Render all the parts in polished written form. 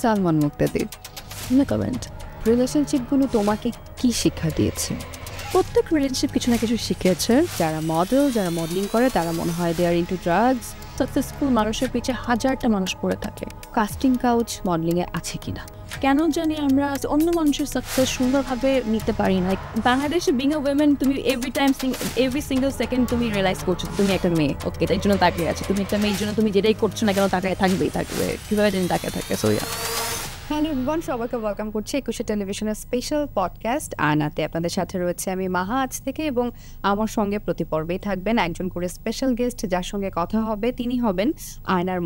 সালমান মুক্তাদির, comment, রিলেশনশিপগুলো তোমাকে কি শিক্ষা দিয়েছে? প্রত্যেক রিলেশনশিপ কিছু না কিছু শিখেছে। যারা মডেলিং করে তারা মনে হয় দে আর ইনটু ড্রাগস। সাকসেসফুল মানুষের পিছে হাজারটা মানুষ পড়ে থাকে। কাস্টিং কাউচ মডেলিংয়ে আছে কিনা? কেন জানি আমরা অন্য মানুষের সাকসেস সুন্দরভাবে নিতে পারি না। বাংলাদেশে বিং আ ওয়েমেন, তুমি এভরি সিঙ্গল সেকেন্ড তুমি রিয়েলাইজ করছো তুমি একটা মেয়ে, ওকে তাই জন্য তাকিয়ে আছে। তুমি একটা মেয়ের জন্য তুমি যেটাই করছো না কেন তাকায় থাকবে, কীভাবে তুমি তাকিয়ে থাকবে। সো হ্যালো এভরিওয়ান, সবাইকে ওয়েলকাম করছি একুশে টেলিভিশনের স্পেশাল পডকাস্ট আয়নাতে। আপনাদের সাথে রয়েছে আমি মাহা আজ থেকে, এবং আমার সঙ্গে প্রতি পর্বেই থাকবেন একজন করে স্পেশাল গেস্ট, যার সঙ্গে কথা হবে তিনি হবেন আয়নার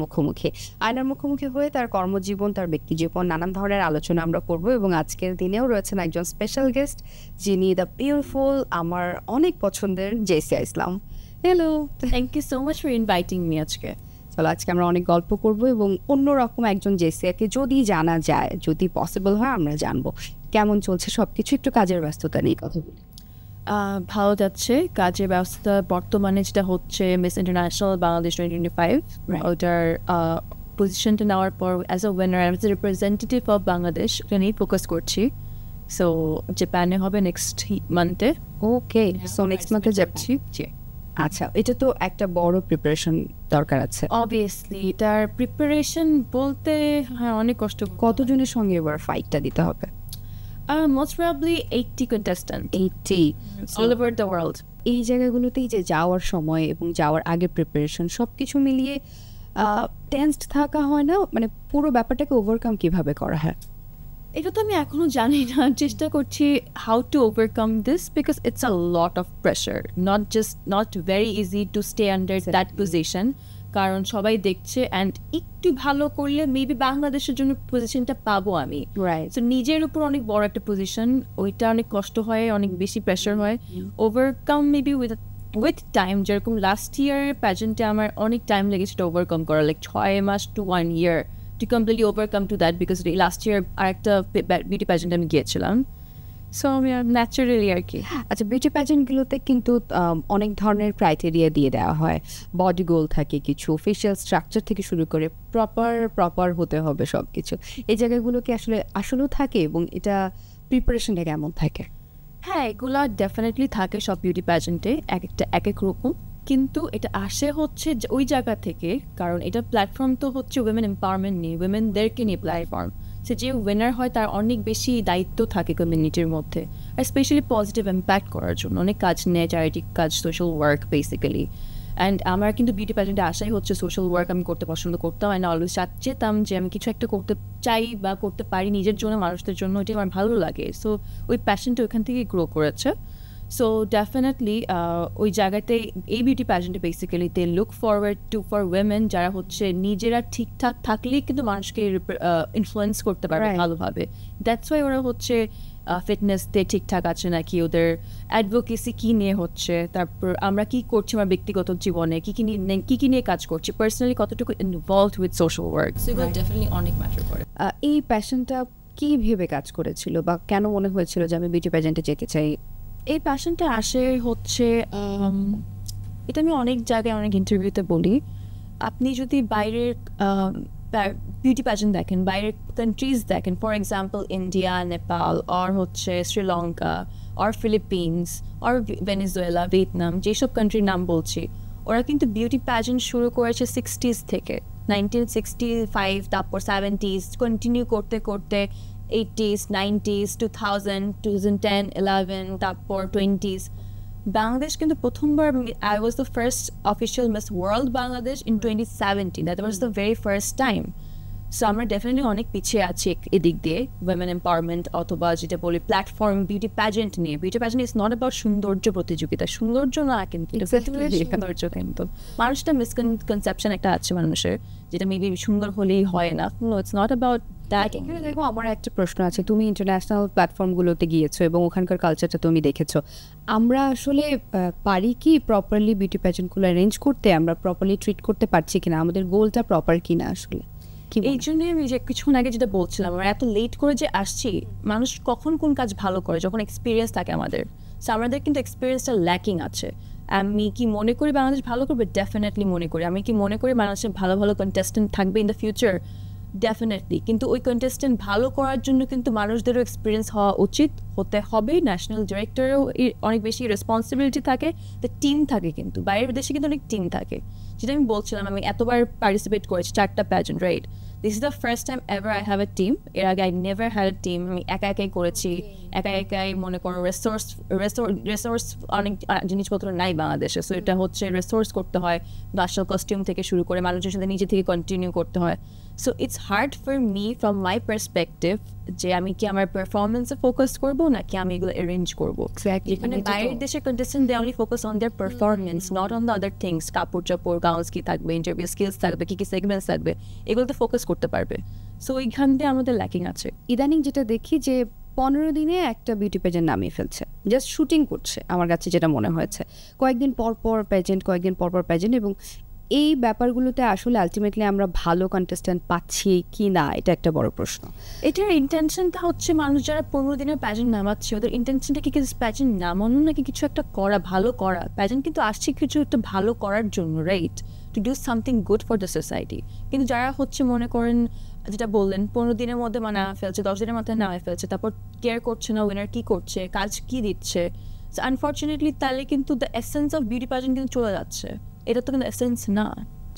মুখোমুখি হয়ে তার কর্মজীবন, তার ব্যক্তিজীবন, নানান ধরনের আলোচনা আমরা করব। এবং আজকের দিনেও রয়েছেন একজন স্পেশাল গেস্ট, যিনি দ্য বিউটিফুল, আমার অনেক পছন্দের Jessia Islam. Hello, thank you so much for inviting me. চলো আজকে আমরা অনেক গল্প করব এবং অন্যরকম একজন জেসিয়াকে যদি জানা যায়, যদি পসিবল হয় আমরা জানবো কেমন চলছে সবকিছু। একটু কাজের ব্যস্ততা নিয়ে কথা বলি। ভালো যাচ্ছে কাজের ব্যবস্থা। বর্তমানে যেটা হচ্ছে মিস ইন্টারন্যাশনাল বাংলাদেশ 2025, ওটার পজিশনটা নেওয়ার পর as a winner, as a representative of Bangladesh, ওটা নিয়েই ফোকাস করছি। সো জাপানে হবে নেক্সট মান্থে। ওকে, সো নেক্সট মান্থে যাচ্ছি। আচ্ছা, এটা তো একটা বড় প্রিপারেশন দরকার আছে। অবভিয়াসলি এটার প্রিপারেশন বলতে হ্যাঁ অনেক কষ্ট। কতজনের সঙ্গে এবার ফাইটটা দিতে হবে? Most probably 80 contestant, 80 all over the world. এই জায়গাগুলোতেই যে যাওয়ার সময় এবং যাওয়ার আগে প্রিপারেশন সব কিছু মিলিয়ে টেন্সড থাকা হয় না? মানে পুরো ব্যাপারটাকে ওভারকাম কিভাবে করা হয়? এটা তো আমি এখনো জানি না, চেষ্টা করছি how to overcome this, because it's a lot of pressure, not very easy to stay under that position, কারণ সবাই দেখছে। অ্যান্ড একটু ভালো করলে মেবি বাংলাদেশের জন্য পজিশনটা পাবো আমি। সো নিজের উপর অনেক বড় একটা পজিশন, ওইটা অনেক কষ্ট হয়, অনেক বেশি প্রেশার হয়। ওভারকাম মেবি উইথ টাইম, যেরকম লাস্ট ইয়ার প্যাজেন্টে আমার অনেক টাইম লেগেছে ওভারকাম করা, like 6 mass to 1 year to completely overcome to that, because last year আরেকটা বিউটি প্যাজেন্ট আমি গিয়েছিলাম। সো আমি ন্যাচারালি আর কি। আচ্ছা, বিউটি প্যাজেন্টগুলোতে কিন্তু অনেক ধরনের ক্রাইটেরিয়া দিয়ে দেওয়া হয়, বডি গোল থাকে কিছু, ফেশিয়াল স্ট্রাকচার থেকে শুরু করে প্রপার হতে হবে সব কিছু। এই জায়গাগুলোকে আসলেও থাকে, এবং এটা প্রিপারেশনটা কেমন থাকে? হ্যাঁ, এগুলা ডেফিনেটলি থাকে সব বিউটি প্যাজেন্টে, একটা এক এক রকম। কিন্তু এটা আসে হচ্ছে ওই জায়গা থেকে, কারণ এটা প্ল্যাটফর্ম তো হচ্ছে উইমেন এম্পাওয়ারমেন্ট নিয়ে, উইমেনদেরকে নিয়ে প্ল্যাটফর্ম। সে যে উইনার হয় তার অনেক বেশি দায়িত্ব থাকে কমিউনিটির মধ্যে, আর স্পেশালি পজিটিভ ইম্প্যাক্ট করার জন্য অনেক কাজ নেয়, চ্যারিটি কাজ, সোশ্যাল ওয়ার্ক বেসিক্যালি। অ্যান্ড আমার কিন্তু বিউটি প্যাজেন্টে আসাই হচ্ছে সোশ্যাল ওয়ার্ক আমি করতে পছন্দ করতাম, অ্যান্ড অলওয়েজ চেতাম যে আমি কিছু একটা করতে চাই বা করতে পারি নিজের জন্য, মানুষদের জন্য, এটা আমার ভালো লাগে। সো ওই প্যাশনটা ওইখান থেকেই গ্রো করেছে। সো ডেফিনেটলি ওই জায়গাতে এই বিউটি প্যাজেন্টে basically they look forward to for women যারা হচ্ছে নিজেরা ঠিকঠাক থাকলেই কিন্তু মানুষকে ইনফ্লুয়েন্স করতে পারবে ভালোভাবে। দ্যাটস ওয়াই ওরা হচ্ছে ফিটনেস দিয়ে ঠিকঠাক আছে নাকি, ওদের অ্যাডভোকেসি কী নিয়ে হচ্ছে, তারপর আমরা কী করছি আমার ব্যক্তিগত জীবনে, কী নিয়ে কাজ করছি, পার্সোনালি কতটুকু ইনভলভড উইথ সোশ্যাল ওয়ার্ক, সেগুলো ডেফিনেটলি অনেক ম্যাটার করে। এই প্যাশনটা কী ভেবে কাজ করেছিল, বা কেন মনে হয়েছিল যে আমি বিউটি প্যাজেন্টে যেতে চাই? এই প্যাশনটা আসে হচ্ছে, এটা আমি অনেক জায়গায় অনেক ইন্টারভিউতে বলি, আপনি যদি বাইরের বিউটি প্যাজেন্ট দেখেন, বাইরের কান্ট্রিজ দেখেন, ফর এক্সাম্পল ইন্ডিয়া, নেপাল, আর হচ্ছে শ্রীলঙ্কা, আর ফিলিপিন্স, আর ভেনেজুয়েলা, ভিয়েতনাম, যেসব কান্ট্রির নাম বলছি, ওরা কিন্তু বিউটি প্যাজেন্ট শুরু করেছে 60s থেকে, 1965, তারপর 70s, কন্টিনিউ করতে করতে 80s, 90s, 2000, 2010, 11, তারপর 20s। বাংলাদেশ কিন্তু প্রথমবার, I was the first official Miss World Bangladesh in 2017. That was the very first time. So আমরা ডেফিনেটলি অনেক পিছিয়ে আছি এদিক দিয়ে, উইমেন এম্পাওয়ারমেন্ট অথবা যেটা বলি প্ল্যাটফর্ম বিউটি প্যাজেন্ট নিয়ে। Beauty pageant is not about সৌন্দর্য প্রতিযোগিতা, সৌন্দর্য না কিন্তু সৌন্দর্য, কিন্তু মানুষটা মিসকনসেপশন একটা আছে মানুষের, যেটা মেবি সুন্দর হলেই হয় না। No, it's not about that. এখানে দেখো, আমার একটা প্রশ্ন আছে, তুমি ইন্টারন্যাশনাল প্ল্যাটফর্মগুলোতে গিয়েছো এবং ওখানকার কালচারটা তুমি দেখেছো, আমরা আসলে পারি কি প্রপারলি বিউটি প্যাজেন্টগুলো অ্যারেঞ্জ করতে? আমরা প্রপারলি ট্রিট করতে পারছি কিনা? আমাদের গোলটা প্রপার কিনা আসলে? এই জন্যই আমি যে কিছুক্ষণ আগে যেটা বলছিলাম, আমরা এত লেট করে যে আসছি, মানুষ কখন কোন কাজ ভালো করে, যখন এক্সপিরিয়েন্স থাকে আমাদের। সো আমাদের কিন্তু এক্সপিরিয়েন্সটা ল্যাকিং আছে। আমি কি মনে করি বাংলাদেশ ভালো করবে? ডেফিনেটলি মনে করি। আমি কি মনে করি বাংলাদেশে ভালো ভালো কন্টেস্টেন্ট থাকবে ইন দ্য ফিউচার? ডেফিনেটলি, কিন্তু ওই কন্টেস্টেন্ট ভালো করার জন্য কিন্তু মানুষদেরও এক্সপিরিয়েন্স হওয়া উচিত, হতে হবে। ন্যাশনাল ডিরেক্টরেও অনেক বেশি রেসপন্সিবিলিটি থাকে, তো টিম থাকে, কিন্তু বাইরের দেশে কিন্তু অনেক টিম থাকে। যেটা আমি বলছিলাম, আমি এতবার পার্টিসিপেট করেছি 4টা pageant, right? This is the first time ever I have a team. এর আগে I never had a team. আমি একা একাই করেছি, একা একাই মনে করো রিসোর্স অনেক জিনিসপত্র নাই বাংলাদেশে, সো এটা হচ্ছে রিসোর্স করতে হয়, ন্যাশনাল কস্টিউম থেকে শুরু করে মানুষের সাথে নিজে থেকে কন্টিনিউ করতে হয়। So it's hard for me from my perspective যে আমি কি আমার পারফরমেন্সে ফোকাস করবো নাকি আমি এগুলো অ্যারেঞ্জ করবো। যেখানে বাইরের দেশের contestant they only focus on their performance, not on the other things, কাপড় চাপড়, গাউন্স কি থাকবে, ইন্টারভিউ স্কিলস থাকবে, কি কি সেগমেন্টস থাকবে, এগুলোতে ফোকাস করতে পারবে। সো এইখান দিয়ে আমাদের ল্যাকিং আছে। ইদানিং যেটা দেখি যে 15 দিনে একটা বিউটি পেজেন্ট নামিয়ে ফেলছে, জাস্ট শুটিং করছে, আমার কাছে যেটা মনে হয়েছে। কয়েকদিন পর পর প্যাজেন্ট, এবং এই ব্যাপারগুলোতে আসলে আলটিমেটলি আমরা ভালো কন্টেস্ট্যান্ট পাচ্ছি কি না, এটা একটা বড় প্রশ্ন। এটার ইন্টেনশনটা হচ্ছে মানুষ যারা 15 দিনের প্যাজেন্ট নামাচ্ছে, ওদের ইন্টেনশনটা কি কিছু প্যাজেন্ট নামানো নাকি কিছু একটা করা, ভালো করা। প্যাজেন্ট কিন্তু আসছে কিছু একটা ভালো করার জন্য, right, to do something good for the society. কিন্তু যারা হচ্ছে মনে করেন যেটা বললেন 15 দিনের মধ্যে নামা ফেলছে, 10 দিনের মধ্যে নামা ফেলছে, তারপর কেয়ার করছে না উইনার কী করছে, কাজ কী দিচ্ছে, আনফর্চুনেটলি তাহলে কিন্তু the essence of beauty pageant কিন্তু চলে যাচ্ছে। এটা তো কিন্তু এসেন্স না।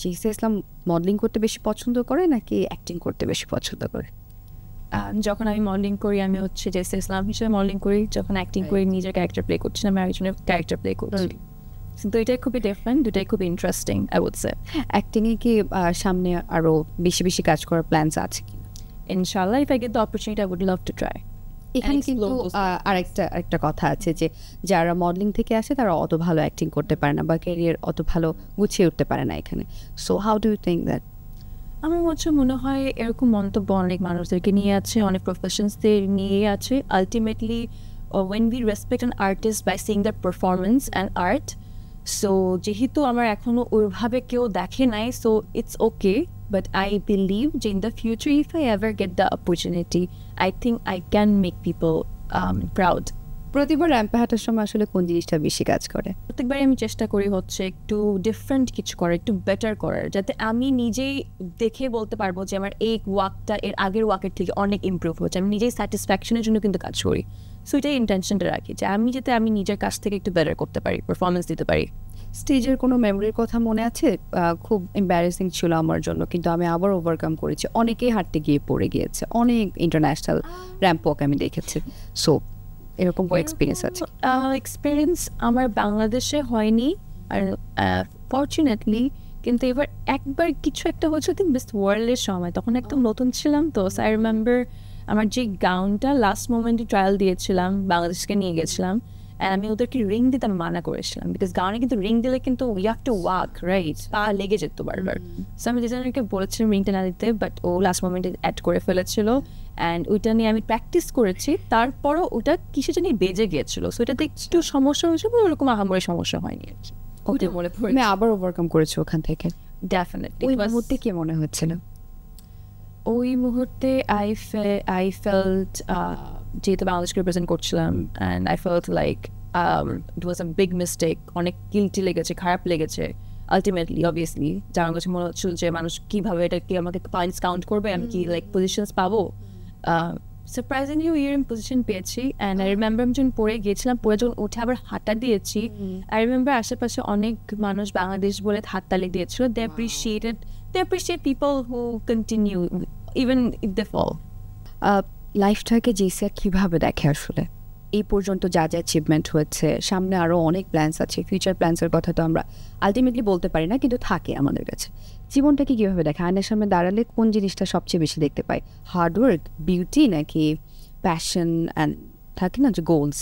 জেসিয়া ইসলাম মডেলিং করতে বেশি পছন্দ করে নাকি অ্যাক্টিং করতে বেশি পছন্দ করে? যখন আমি মডেলিং করি আমি হচ্ছে জেসিয়া ইসলাম হিসেবে মডেলিং করি, যখন অ্যাক্টিং করি নিজের ক্যারেক্টার প্লে করছি না, আমি আরেকজনের ক্যারেক্টার প্লে করছি। কিন্তু এটাই খুবই ডিফারেন্ট, দুটাই খুবই ইন্টারেস্টিং আই উড সে। অ্যাক্টিংয়ে কি সামনে আরও বেশি বেশি কাজ করার প্ল্যানস আছে কি? ইনশাআল্লাহ, if I get the opportunity I would love to try. এখানে কিন্তু আরেকটা কথা আছে যে যারা মডেলিং থেকে আসে তারা অত ভালো অ্যাক্টিং করতে পারে না বা ক্যারিয়ার অত ভালো গুছিয়ে উঠতে পারে না এখানে। So how do you think that? আমার মনে হয় এরকম মন্তব্য অনেক মানুষদেরকে নিয়ে আছে, অনেক প্রফেশনসদের নিয়ে আছে। Ultimately when we respect an artist by seeing their performance and art, so যেহেতু আমার এখনো ওইভাবে কেউ দেখে নাই, so it's okay, but I believe যে in the future if I ever get the opportunity I think I can make people proud. প্রতিবার র্যাম্পে হাঁটার সময় আসলে কোন জিনিসটা বেশি কাজ করে? প্রত্যেকবারই আমি চেষ্টা করি হচ্ছে একটু ডিফারেন্ট কিছু করার, একটু বেটার করার, যাতে আমি নিজেই দেখে বলতে পারবো যে আমার এই ওয়ার্কটা এর আগের ওয়ার্কের থেকে অনেক ইমপ্রুভ হচ্ছে। আমি নিজেই স্যাটিসফ্যাকশনের জন্য কিন্তু কাজ করি। সো এটাই ইন্টেনশনটা রাখি যে আমি নিজের কাছ থেকে একটু বেটার করতে পারি, পারফরমেন্স দিতে পারি। স্টেজের কোনো মেমোরির কথা মনে আছে? খুব এম্বারেসিং ছিল আমার জন্য, কিন্তু আমি আবার ওভারকাম করেছি। অনেকেই হাঁটতে গিয়ে পড়ে গিয়েছে, অনেক ইন্টারন্যাশনাল র্যাম্প ওয়াক আমি দেখেছি। সো এরকম কোনো এক্সপিরিয়েন্স আছে? এক্সপিরিয়েন্স আমার বাংলাদেশে হয়নি, আর ফর্চুনেটলি কিন্তু এবার একবার কিছু একটা হচ্ছে থিঙ্ক বেস্ট ওয়ার্ল্ডের সময়, তখন একদম নতুন ছিলাম। তো আই রিমেম্বার আমার যে গাউনটা লাস্ট মোমেন্টে ট্রায়াল দিয়েছিলাম, বাংলাদেশকে নিয়ে গেছিলাম, অ্যান্ড আমি ওদেরকে রিং দিতে আমি মানা করেছিলাম, বিকজ গাউনে কিন্তু রিং দিলে কিন্তু we have to walk, right, পা লেগে যেত বারবার। সো আমি ডিজাইনারকে বলেছিলাম রিংটা না দিতে, বাট ও লাস্ট মোমেন্টে অ্যাড করে ফেলেছিল, অ্যান্ড ওইটা নিয়ে আমি প্র্যাকটিস করেছি। তারপরও ওটা কিসে জানি বেজে গিয়েছিল, সো এটাতে একটু সমস্যা হয়েছিল, ওরকম আহামরি সমস্যা হয়নি আর কি। ওটা বলে আমি আবার ওভারকাম করেছি ওখান থেকে। ডেফিনেটলি। ওই মুহূর্তে কি মনে হচ্ছিল? ওই মুহূর্তে আই ফেল্ট যেহেতু বাংলাদেশকে রিপ্রেজেন্ট করছিলাম, and I felt like it was a big mistake, অনেক গিল্টি লেগেছে, খারাপ লেগেছে আলটিমেটলি, অবভিয়াসলি। যার কাছে মনে হচ্ছিল যে মানুষ কীভাবে এটা কি আমাকে পয়েন্টস কাউন্ট করবে, আমি কি লাইক পজিশনস পাবো। সারপ্রাইজিংলি এরকম পজিশন পেয়েছি, অ্যান্ড আই রিমেম্বার আমি যখন পড়ে গিয়েছিলাম, পরে যখন উঠে আবার হাঁটা দিয়েছি, আই রিমেম্বার আশেপাশে অনেক মানুষ বাংলাদেশ বলে হাততালি দিয়েছিল। They appreciate people who continue even if they fall. লাইফটাকে জেসিয়া কীভাবে দেখে আসলে? এই পর্যন্ত যা যা অ্যাচিভমেন্ট হয়েছে, সামনে আরও অনেক প্ল্যান্স আছে, ফিউচার প্ল্যান্সের কথা তো আমরা আলটিমেটলি বলতে পারি না, কিন্তু থাকে আমাদের কাছে। জীবনটাকে কীভাবে দেখে? আয়নার সামনে দাঁড়ালে কোন জিনিসটা সবচেয়ে বেশি দেখতে পাই? হার্ডওয়ার্ক, বিউটি, নাকি প্যাশন অ্যান্ড থাকে না যে goals?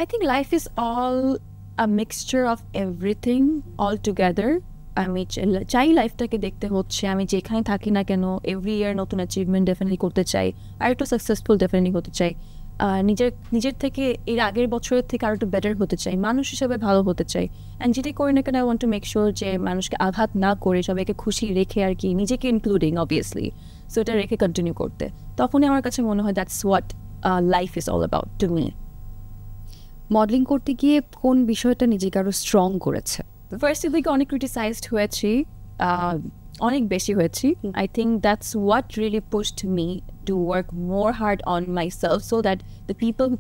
I think life is all a mixture of everything all together. আমি চাই লাইফটাকে দেখতে হচ্ছে আমি যেখানে থাকি না কেন এভরি ইয়ার নতুন অ্যাচিভমেন্ট ডেফিনেটলি করতে চাই, আর একটু সাকসেসফুল ডেফিনেটলি হতে চাই, নিজের থেকে এর আগের বছরের থেকে আর একটু বেটার হতে চাই, মানুষ হিসেবে ভালো হতে চাই। অ্যান্ড যেটাই করি না কেন I want to make sure যে মানুষকে আঘাত না করে সবাইকে খুশি রেখে আর কি, নিজেকে ইনক্লুডিং অবভিয়াসলি, সো এটা রেখে কন্টিনিউ করতে। তখনই আমার কাছে মনে হয় that's what life is all about to me. Modelling করতে গিয়ে কোন বিষয়টা নিজেকে আরও স্ট্রং করেছে? ফার্স্টের দিকে অনেক ক্রিটিসাইজড হয়েছি, অনেক বেশি হয়েছি। I think that's what really pushed me to work more hard on myself, so that the people who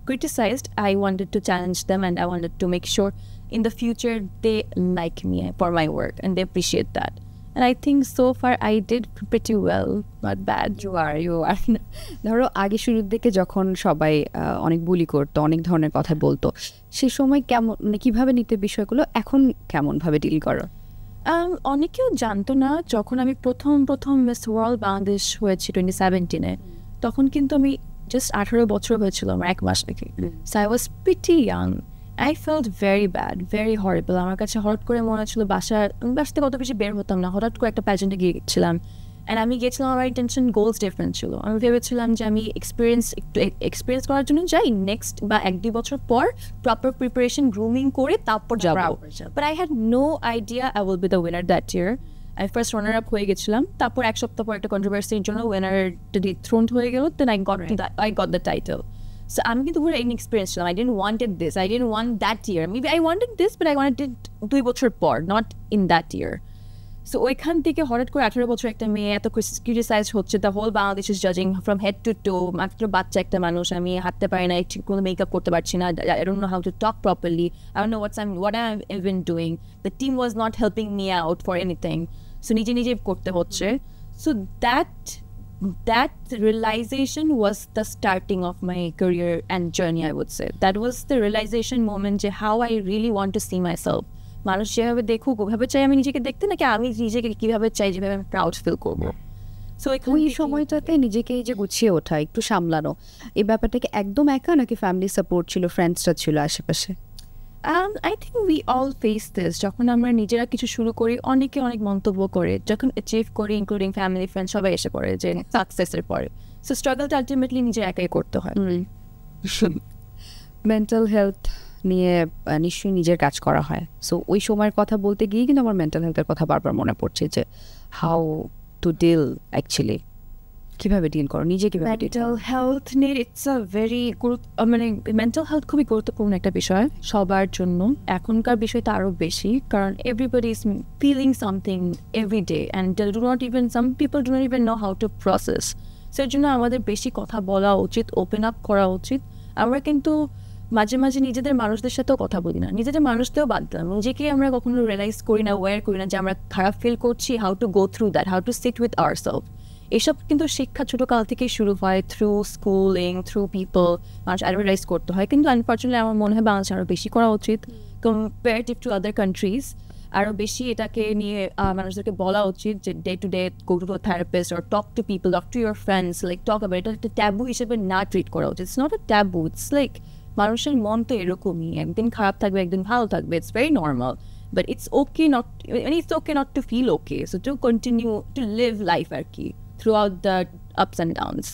criticized, I wanted to challenge them, and I wanted to make sure in the future they like me for my work and they appreciate that. And I think so far I did pretty well, not bad. You are. ধরো আগে শুরুর দিকে যখন সবাই অনেক বুলি করতো, অনেক ধরনের কথা বলতো, সেই সময় কেমন, মানে কিভাবে নিতে বিষয়গুলো, এখন কেমন ভাবে ডিল করো? অনেকেও জানতো না যখন আমি প্রথম মিস ওয়ার্ল্ড বাংলাদেশ হয়েছি 2017-এ, তখন কিন্তু আমি জাস্ট 18 বছর হয়েছিল আমার 1 মাস নাকি। So I was pretty young. I felt very bad, very horrible. আমার কাছে হঠাৎ করে মনে হচ্ছিল বাসা থেকে কত বেশি বের হতাম না, হঠাৎ করে একটা প্যাজেন্টে গিয়েছিলাম। অ্যান্ড আমি গিয়েছিলাম, আমার ইন্টেনশন গোলস ডিফারেন্ট ছিল। আমি ভেবেছিলাম যে আমি এক্সপিরিয়েন্স করার জন্য যাই, নেক্সট বা 1-2 বছর পর প্রপার প্রিপারেশন গ্রুমিং করে তারপর যাবো। But I had no idea I will be the winner that year. আমি ফার্স্ট রানার আপ হয়ে গেছিলাম, তারপর 1 সপ্তাহ পর একটা কন্ট্রোভার্সির জন্য উইনার ডিথ্রোনড হয়ে গেল, then I got the title. So I'm going to go inexperienced. I didn't wanted this. I didn't want that year. Maybe I wanted this, but I wanted it 2 বছর পর, not in that year. So ওইখান থেকে হঠাৎ করে 18 বছর একটা মেয়ে এত ক্রিটিসাইজ হচ্ছে, দ্য হোল বাংলাদেশ ইজ জাজিং ফ্রম হেড টু টো। মাত্র বাচ্চা একটা মানুষ, আমি হাঁটতে পারি না, ঠিক কোনো মেকআপ করতে পারছি না, I don't know how to talk properly, I don't know what I'm even doing. The team was not helping me out for anything. So নিজে করতে হচ্ছে। So that realization was the starting of my career and journey, I would say. That was the realization moment যে how I really want to see myself. মানুষ যেভাবে দেখুক ওভাবে চাই আমি নিজেকে দেখতে, নাকি আমি নিজেকে কিভাবে চাই যেভাবে আমি প্রাউড ফিল করবো। সো ওই সময়টাতে নিজেকে এই যে গুছিয়ে ওঠা, একটু সামলানো, এই ব্যাপারটাকে একদম একা, নাকি ফ্যামিলি সাপোর্ট ছিল, ফ্রেন্ডসরা ছিল আশেপাশে? I think we all face this. যখন আমরা নিজেরা কিছু শুরু করি, অনেকে অনেক মন্তব্য করে, যখন অ্যাচিভ করি, ইনক্লুডিং ফ্যামিলি ফ্রেন্ড সবাই এসে পড়ে যে সাকসেসের পরে। সো স্ট্রাগলটা আলটিমেটলি নিজে একাই করতে হয়। মেন্টাল হেলথ নিয়ে নিশ্চয়ই নিজের কাজ করা হয়। সো ওই সময়ের কথা বলতে গিয়ে কিন্তু আমার মেন্টাল হেলথের কথা বারবার মনে পড়ছে, যে হাউ টু ডিল, অ্যাকচুয়ালি কিভাবে ডিল করো নিজে, কিভাবে মেন্টাল হেলথ নিয়ে ইটস আ ভেরি মানে মেন্টাল হেলথ খুবই গুরুত্বপূর্ণ একটা বিষয় সবার জন্য। এখনকার বিষয়টা আরও বেশি, কারণ everybody is feeling something every day and some people do not even know how to process. So এর জন্য আমাদের বেশি কথা বলা উচিত, ওপেন আপ করা উচিত। আমরা কিন্তু মাঝে নিজেদের মানুষদের সাথেও কথা বলি না, নিজেদের মানুষদেরও বাদ দিলাম, নিজেকে আমরা কখনো রিয়েলাইজ করি না, ওয়্যার করি না যে আমরা খারাপ ফিল করছি, how to go through that, how to sit with ourselves. এসব কিন্তু শিক্ষা ছোটোকাল থেকেই শুরু হয়, থ্রু স্কুলিং, থ্রু পিপল, মানুষ অ্যাডভার্টাইজ করতে হয়। কিন্তু আনফর্চুনেটলি আমার মনে হয় বাংলাদেশে আরও বেশি করা উচিত কম্পারেটিভ টু আদার কান্ট্রিজ। আরও বেশি এটাকে নিয়ে মানুষদেরকে বলা উচিত যে day to day go to a therapist or talk to people, talk to your friends, like talk about এটা একটা ট্যাবু হিসেবে না ট্রিট করা উচিত। It's not a taboo, it's like মানুষের মন তো এরকমই, একদিন খারাপ থাকবে, একদিন ভালো থাকবে, it's very normal. But it's okay not to feel okay. So to continue to live life আর কি throughout the ups and downs.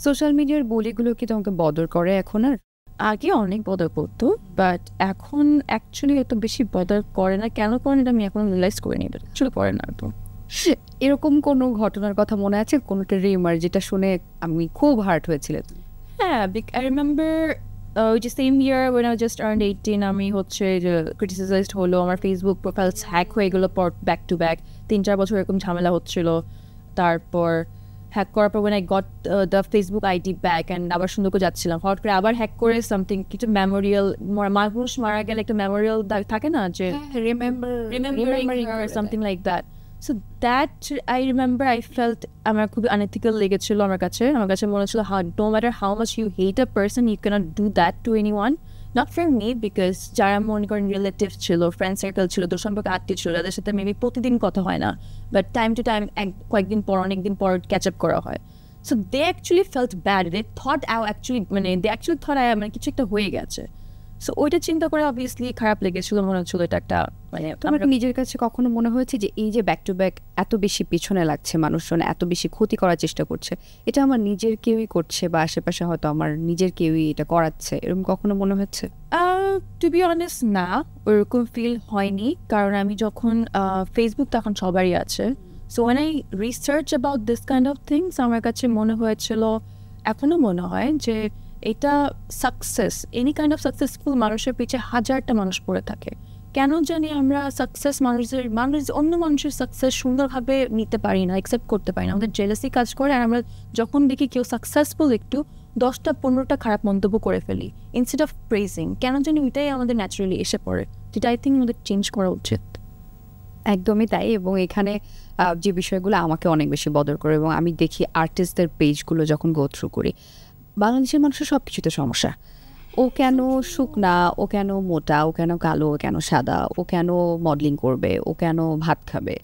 Social মিডিয়ার বলিগুলো কি তোমাকে বদর করে এখন? আর আগে অনেক বদর করতো, বাট এখন অ্যাকচুয়ালি এত বেশি বদর করে না। কেন করে না আমি এখন রিয়েলাইজ করে নিই, বাট অ্যাকচুয়ালি করে না। তো এরকম কোনো ঘটনার কথা মনে আছে, কোনো একটা রিমার যেটা শুনে আমি খুব হার্ট হয়েছিল? হ্যাঁ, I remember যে same year when I just turned 18 আমি হচ্ছে ক্রিটিসাইজড হলো, আমার ফেসবুক প্রোফাইলস হ্যাক হয়ে গেলো ব্যাক টু ব্যাক, 3-4 বছর এরকম ঝামেলা হচ্ছিল। তারপর হ্যাক করার পর when I got the Facebook ID back and আবার সুন্দর করে যাচ্ছিলাম, হঠাৎ করে আবার হ্যাক করে সামথিং কিছু মেমোরিয়াল, মানুষ মারা গেলে একটা মেমোরিয়াল থাকে না, যে remembering her or something like that. So that I remember I felt আমার খুবই unethical লেগেছিল আমার কাছে মনে হচ্ছিল no matter how much you hate a person, you cannot do that to anyone. Not for me, because যারা মনে করেন রিলেটিভ ছিল, ফ্রেন্ড সার্কেল ছিল, তোর সম্পর্কে আত্মীয় ছিল, তাদের সাথে মেবি প্রতিদিন কথা হয় না, বাট টাইম টু টাইম কয়েকদিন পর অনেকদিন পর ক্যাচ আপ করা হয়। So they actually felt bad, they thought মানে কিছু একটা হয়ে গেছে। সো ওইটা চিন্তা করে অবভিয়াসলি খারাপ লেগেছিল, মনে হচ্ছিল এটা একটা মানে। তোমার নিজের কাছে কখনো মনে হয়েছে যে এই যে ব্যাক টু ব্যাক এত বেশি পিছনে লাগছে, মানুষজন এত বেশি ক্ষতি করার চেষ্টা করছে, এটা আমার নিজের কেউই করছে, বা আশেপাশে হয়তো আমার নিজের কেউই এটা করাচ্ছে, এরকম কখনো মনে হচ্ছে? টু বি অনেস্ট না, ওরকম ফিল হয়নি, কারণ আমি যখন ফেসবুক তখন সবারই আছে। So when I research about this kind of things, আমার কাছে মনে হয়েছিল, এখনও মনে হয় যে এটা success, any kind of successful মানুষের পিছিয়ে হাজারটা মানুষ পড়ে থাকে, কেন জানি আমরা সাকসেস অন্য মানুষের সাকসেস সুন্দরভাবে নিতে পারি না, অ্যাকসেপ্ট করতে পারি না, আমাদের জেলাসি কাজ করে। আর আমরা যখন দেখি কেউ সাকসেসফুল একটু 10টা-15টা খারাপ মন্তব্য করে ফেলি ইনস্টেড অফ প্রেজিং। কেন জানি ওইটাই আমাদের ন্যাচারালি এসে পড়ে, যেটা আই থিঙ্ক আমাদের চেঞ্জ করা উচিত। একদমই তাই। এবং এখানে যে বিষয়গুলো আমাকে অনেক বেশি বদর করে, এবং আমি দেখি আর্টিস্টদের পেজগুলো যখন গো থ্রু করি, বাংলাদেশের মানুষের সব কিছুতে সমস্যা। ও কেন শুকনা, ও কেন মোটা, ও কেন কালো, ও কেন সাদা, ও কেন মডেলিং করবে, ও কেন ভাত খাবে,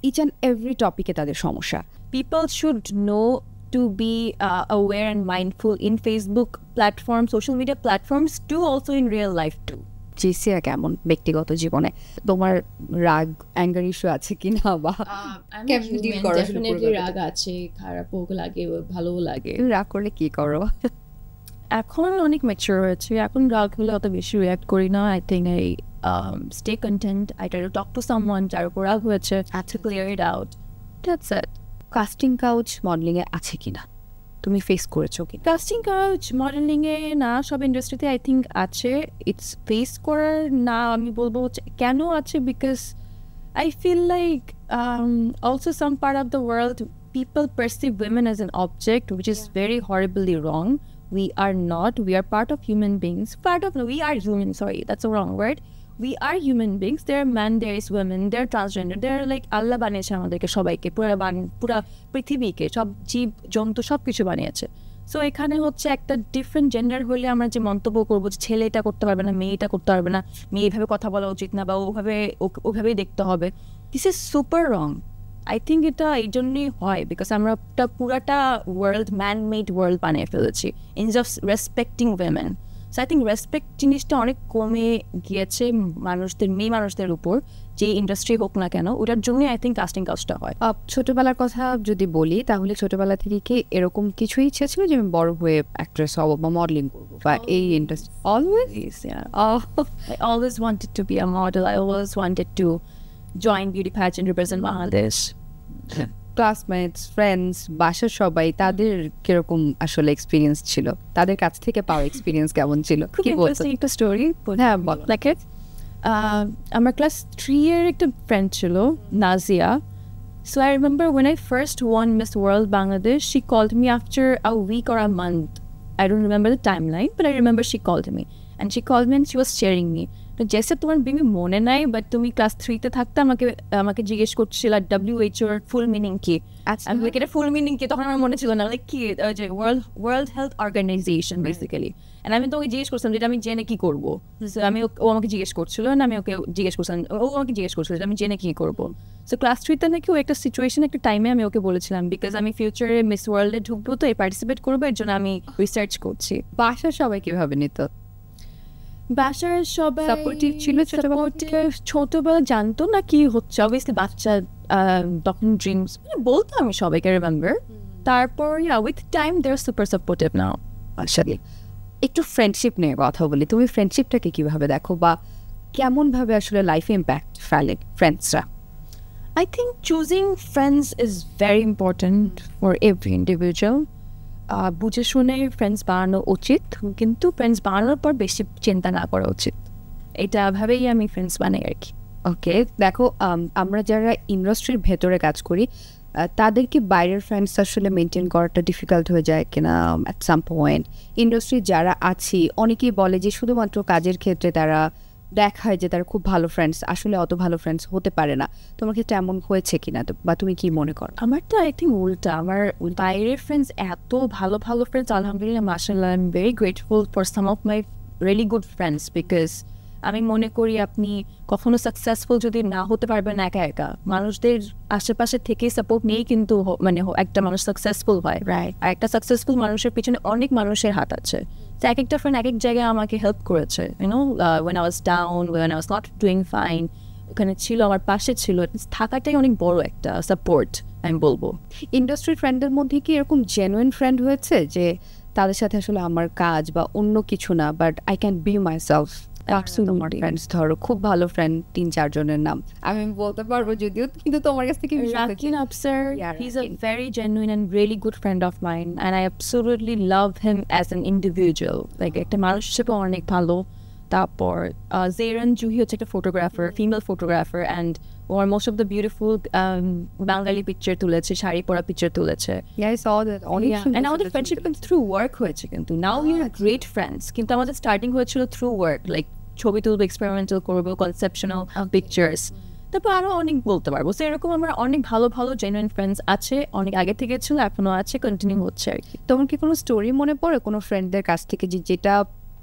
ইচ অ্যান্ড এভরি টপিকে তাদের সমস্যা। People should know to be aware and mindful in Facebook platforms, social media platforms too, also in real life too. জেসিয়া কেমন ব্যক্তিগত জীবনে? তোমার রাগ, অ্যাঙ্গার ইস্যু আছে কি না, বা কেমন ডিল করো? ডেফিনেটলি রাগ আছে, খারাপও লাগে, ভালোও লাগে। তুমি রাগ করলে কি করো? এখন অনেক ম্যাচিউর হয়েছে, এখন রাগ হলে অত বেশি রিয়াক্ট করি না। I think I stay content, I try to talk to someone যার উপর রাগ হয়েছে, to clear it out, that's it. Casting couch মডেলিংয়ে আছে কিনা, তুমি ফেস করেছো কি? কাস্টিং কাউচ মডেলিংয়ে না, সব ইন্ডাস্ট্রিতে আই থিঙ্ক আছে। ইটস ফেস করার না আমি বলবো কেন আছে, because I feel like also some part of the world people perceive women as an object, which is very horribly wrong. We are not. We are part of human beings. We are human, sorry, that's a wrong word. We are human beings. There are men, there is women, there are transgender. There are like Allah বানিয়েছে আমাদেরকে সবাইকে, পুরা পৃথিবীকে, সব জীব জন্তু সব কিছু বানিয়েছে। সো এখানে হচ্ছে একটা ডিফারেন্ট জেন্ডার হলে আমরা যে মন্তব্য করবো যে ছেলে এটা করতে পারবে না, মেয়ে এটা করতে পারবে না, মেয়ে এইভাবে কথা বলা উচিত না, বা ওভাবেই দেখতে হবে, this is super wrong. I think এটা এই জন্যই হয় বিকজ আমরা পুরাটা ওয়ার্ল্ড ম্যান মেড ওয়ার্ল্ড বানিয়ে ফেলেছি instead of respecting women. So I think respect জিনিসটা অনেক কমে গিয়েছে মেয়ে মানুষদের উপর, যে ইন্ডাস্ট্রি হোক না কেন, ওটার জন্যই আই থিঙ্ক কাস্টিং কাজটা হয়। ছোটবেলার কথা যদি বলি, তাহলে ছোটবেলা থেকে কি এরকম কিছুই ইচ্ছা ছিল যে আমি বড় হয়ে অ্যাক্ট্রেস হব বা মডেলিং করবো বা এই industry? Always, yeah. I always wanted to be a model. I always wanted to join beauty pageant, represent Bangladesh. Classmates, friends, বাসার সবাই তাদের কিরকম আসলে এক্সপিরিয়েন্স ছিল? তাদের কাছ থেকে পাওয়া এক্সপিরিয়েন্স কেমন ছিল? খুব ইন্টারেস্টিং একটা স্টোরি। হ্যাঁ বলো। লাইক আমার ক্লাস 3 এর একটা ফ্রেন্ড ছিল, Nazia. So I remember when I first won Miss World Bangladesh, she called me after a week or a month. I don't remember the timeline, but I remember she called me. And she called me and she was sharing me. তো জেসে তোমার baby মনে নাই, but তুমি class 3-তে থাকতে আমাকে জিজ্ঞেস করছিল WHO এর ফুল মিনিং কি। আমি লাইক এটা ফুল মিনিং কি, তখন আমার মনে ছিল না, লাইক কি যে World Health Organization basically. And আমি তো ওকে জিজ্ঞেস করছিলাম যেটা আমি জেনে কি করবো। ও আমাকে জিজ্ঞেস করছিল, না আমি ওকে জিজ্ঞেস করছিলাম, ও আমাকে জিজ্ঞেস করছিল যে আমি জেনে কি করবো। সো ক্লাস 3-তে নাকি ও একটা সিচুয়েশন, একটা টাইমে আমি ওকে বলেছিলাম বিকজ আমি ফিউচারে মিস ওয়ার্ল্ডে ঢুকবো, তো এই পার্টিসিপেট করবো, এর জন্য আমি রিসার্চ করছি। বাসার সবাই কিভাবে নিত? বাসার সবাই সাপোর্টিভ ছিল? ছোটবেলা জানতো না কি হচ্ছে, অবভিয়াসলি বাচ্চা তখন ড্রিমস বলতো আমি সবাইকে রিমেম্বার। তারপর with time they are super supportive now. আসলে একটু ফ্রেন্ডশিপ নিয়ে কথা বলি। তুমি ফ্রেন্ডশিপটাকে কিভাবে দেখো, বা কেমনভাবে আসলে লাইফে ইম্প্যাক্ট ফেলে ফ্রেন্ডসরা? I think choosing friends is very important for every individual. বুঝে শুনে ফ্রেন্ডস বানানো উচিত, কিন্তু ফ্রেন্ডস বানানোর পর বেশি চিন্তা না করা উচিত। এটা ভাবেই আমি ফ্রেন্ডস বানাই আর কি। ওকে, দেখো আমরা যারা ইন্ডাস্ট্রির ভেতরে কাজ করি, তাদেরকে বাইরের ফ্রেন্ডস আসলে মেনটেন করাটা ডিফিকাল্ট হয়ে যায় কিনা অ্যাট সাম পয়েন্ট? ইন্ডাস্ট্রি যারা আছি অনেকেই বলে যে শুধুমাত্র কাজের ক্ষেত্রে তারা দেখায় যে তারা খুব ভালো ফ্রেন্ডস, আসলে অত ভালো ফ্রেন্ডস হতে পারে না। তোমার ক্ষেত্রে এমন হয়েছে কিনা, বা তুমি কি মনে করো? আমার তো আই থিঙ্ক উল্টা, আমার বাইরের ফ্রেন্ডস এত ভালো ফ্রেন্ডস, আলহামদুলিল্লাহ মাশাআল্লাহ, I am very grateful for some of my really good friends. Because আমি মনে করি আপনি কখনো সাকসেসফুল যদি না হতে পারবেন একা একা, মানুষদের আশেপাশে থেকে সাপোর্ট নিয়েই কিন্তু মানে একটা মানুষ সাকসেসফুল হয়। রাইট। আর একটা সাকসেসফুল মানুষের পিছনে অনেক মানুষের হাত আছে। তো এক একটা ফ্রেন্ড এক এক জায়গায় আমাকে হেল্প করেছে, you know, when I was down, when I was not doing fine, ওখানে ছিল, আমার পাশে ছিল। থাকাটাই অনেক বড় একটা সাপোর্ট আমি বলবো। ইন্ডাস্ট্রি ফ্রেন্ডের মধ্যে কি এরকম জেনুইন ফ্রেন্ড হয়েছে যে তাদের সাথে আসলে আমার কাজ বা অন্য কিছু না, but I can be my self? তোমার ফ্রেন্ডস ধরো খুব ভালো ফ্রেন্ড 3-4 জনের নাম আমি বলতে পারবো যদিও, কিন্তু তোমার কাছ থেকে Rakin Afsar, he's a very genuine and really good friend of mine, and I absolutely love him as an individual. Like একটা মানুষ হিসেবে অনেক ভালো, তারপর জেরান জুহি হচ্ছে একটা ফটোগ্রাফার, ফিমেল ফটোগ্রাফার, অ্যান্ড ওর most of the beautiful Bengali picture তুলেছে, শাড়ি পরা পিকচার তুলেছে। And আমাদের ফ্রেন্ডশিপ কিন্তু থ্রু ওয়ার্ক হয়েছে, কিন্তু now we are great friends, কিন্তু আমাদের স্টার্টিং হয়েছিল থ্রু ওয়ার্ক, লাইক ছবি তুলবো, এক্সপেরিমেন্টাল করবো, কনসেপশনাল পিকচার্স। তারপর আরও অনেক বলতে পারবো। সো এরকম আমার অনেক ভালো ভালো জেনুইন ফ্রেন্ডস আছে, অনেক আগে থেকে ছিল, এখনো আছে, কন্টিনিউ হচ্ছে আর কি। তোমার কি কোনো স্টোরি মনে পড়ে কোনো ফ্রেন্ডদের কাছ থেকে যেটা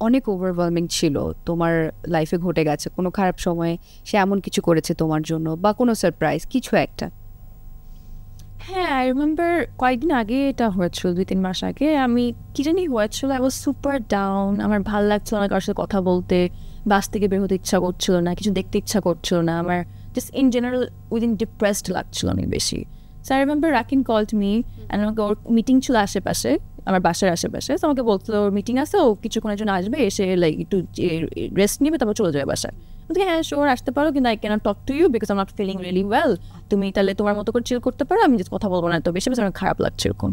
অনেক ওভারওয়েলমিং ছিল, তোমার লাইফে ঘটে গেছে কোনো খারাপ সময়ে, সে এমন কিছু করেছে তোমার জন্য, বা কোনো সারপ্রাইজ কিছু একটা? হ্যাঁ, আই রিমেম্বার কয়েকদিন আগে এটা হয়েছিল, 2-3 মাস আগে। আমি কি জানি হয়েছিল, আই ওয়াজ সুপার ডাউন, আমার ভালো লাগছিল না কারোর সাথে কথা বলতে, বাস থেকে বের হতে ইচ্ছা করছিল না, কিছু দেখতে ইচ্ছা করছিল না, আমার just in general within depressed লাগছিল অনেক বেশি। So I remember Rakin called me, and আমাকে ওর মিটিং ছিল আশেপাশে, আমার বাসার আশেপাশে। তো আমাকে বলছিল ওর মিটিং আছে, ও কিছুক্ষণের জন্য আসবে, এসে লাইক একটু রেস্ট নিবে, তারপর চলে যাবে বাসায়। বলতে হ্যাঁ শিওর আসতে পারো, কিন্তু I can't talk to you because I am not feeling really well. তুমি তাহলে তোমার মতো করে চিল করতে পারো, আমি জাস্ট কথা বলবো না, তো বেশি বেশি আমার খারাপ লাগছে এরকম।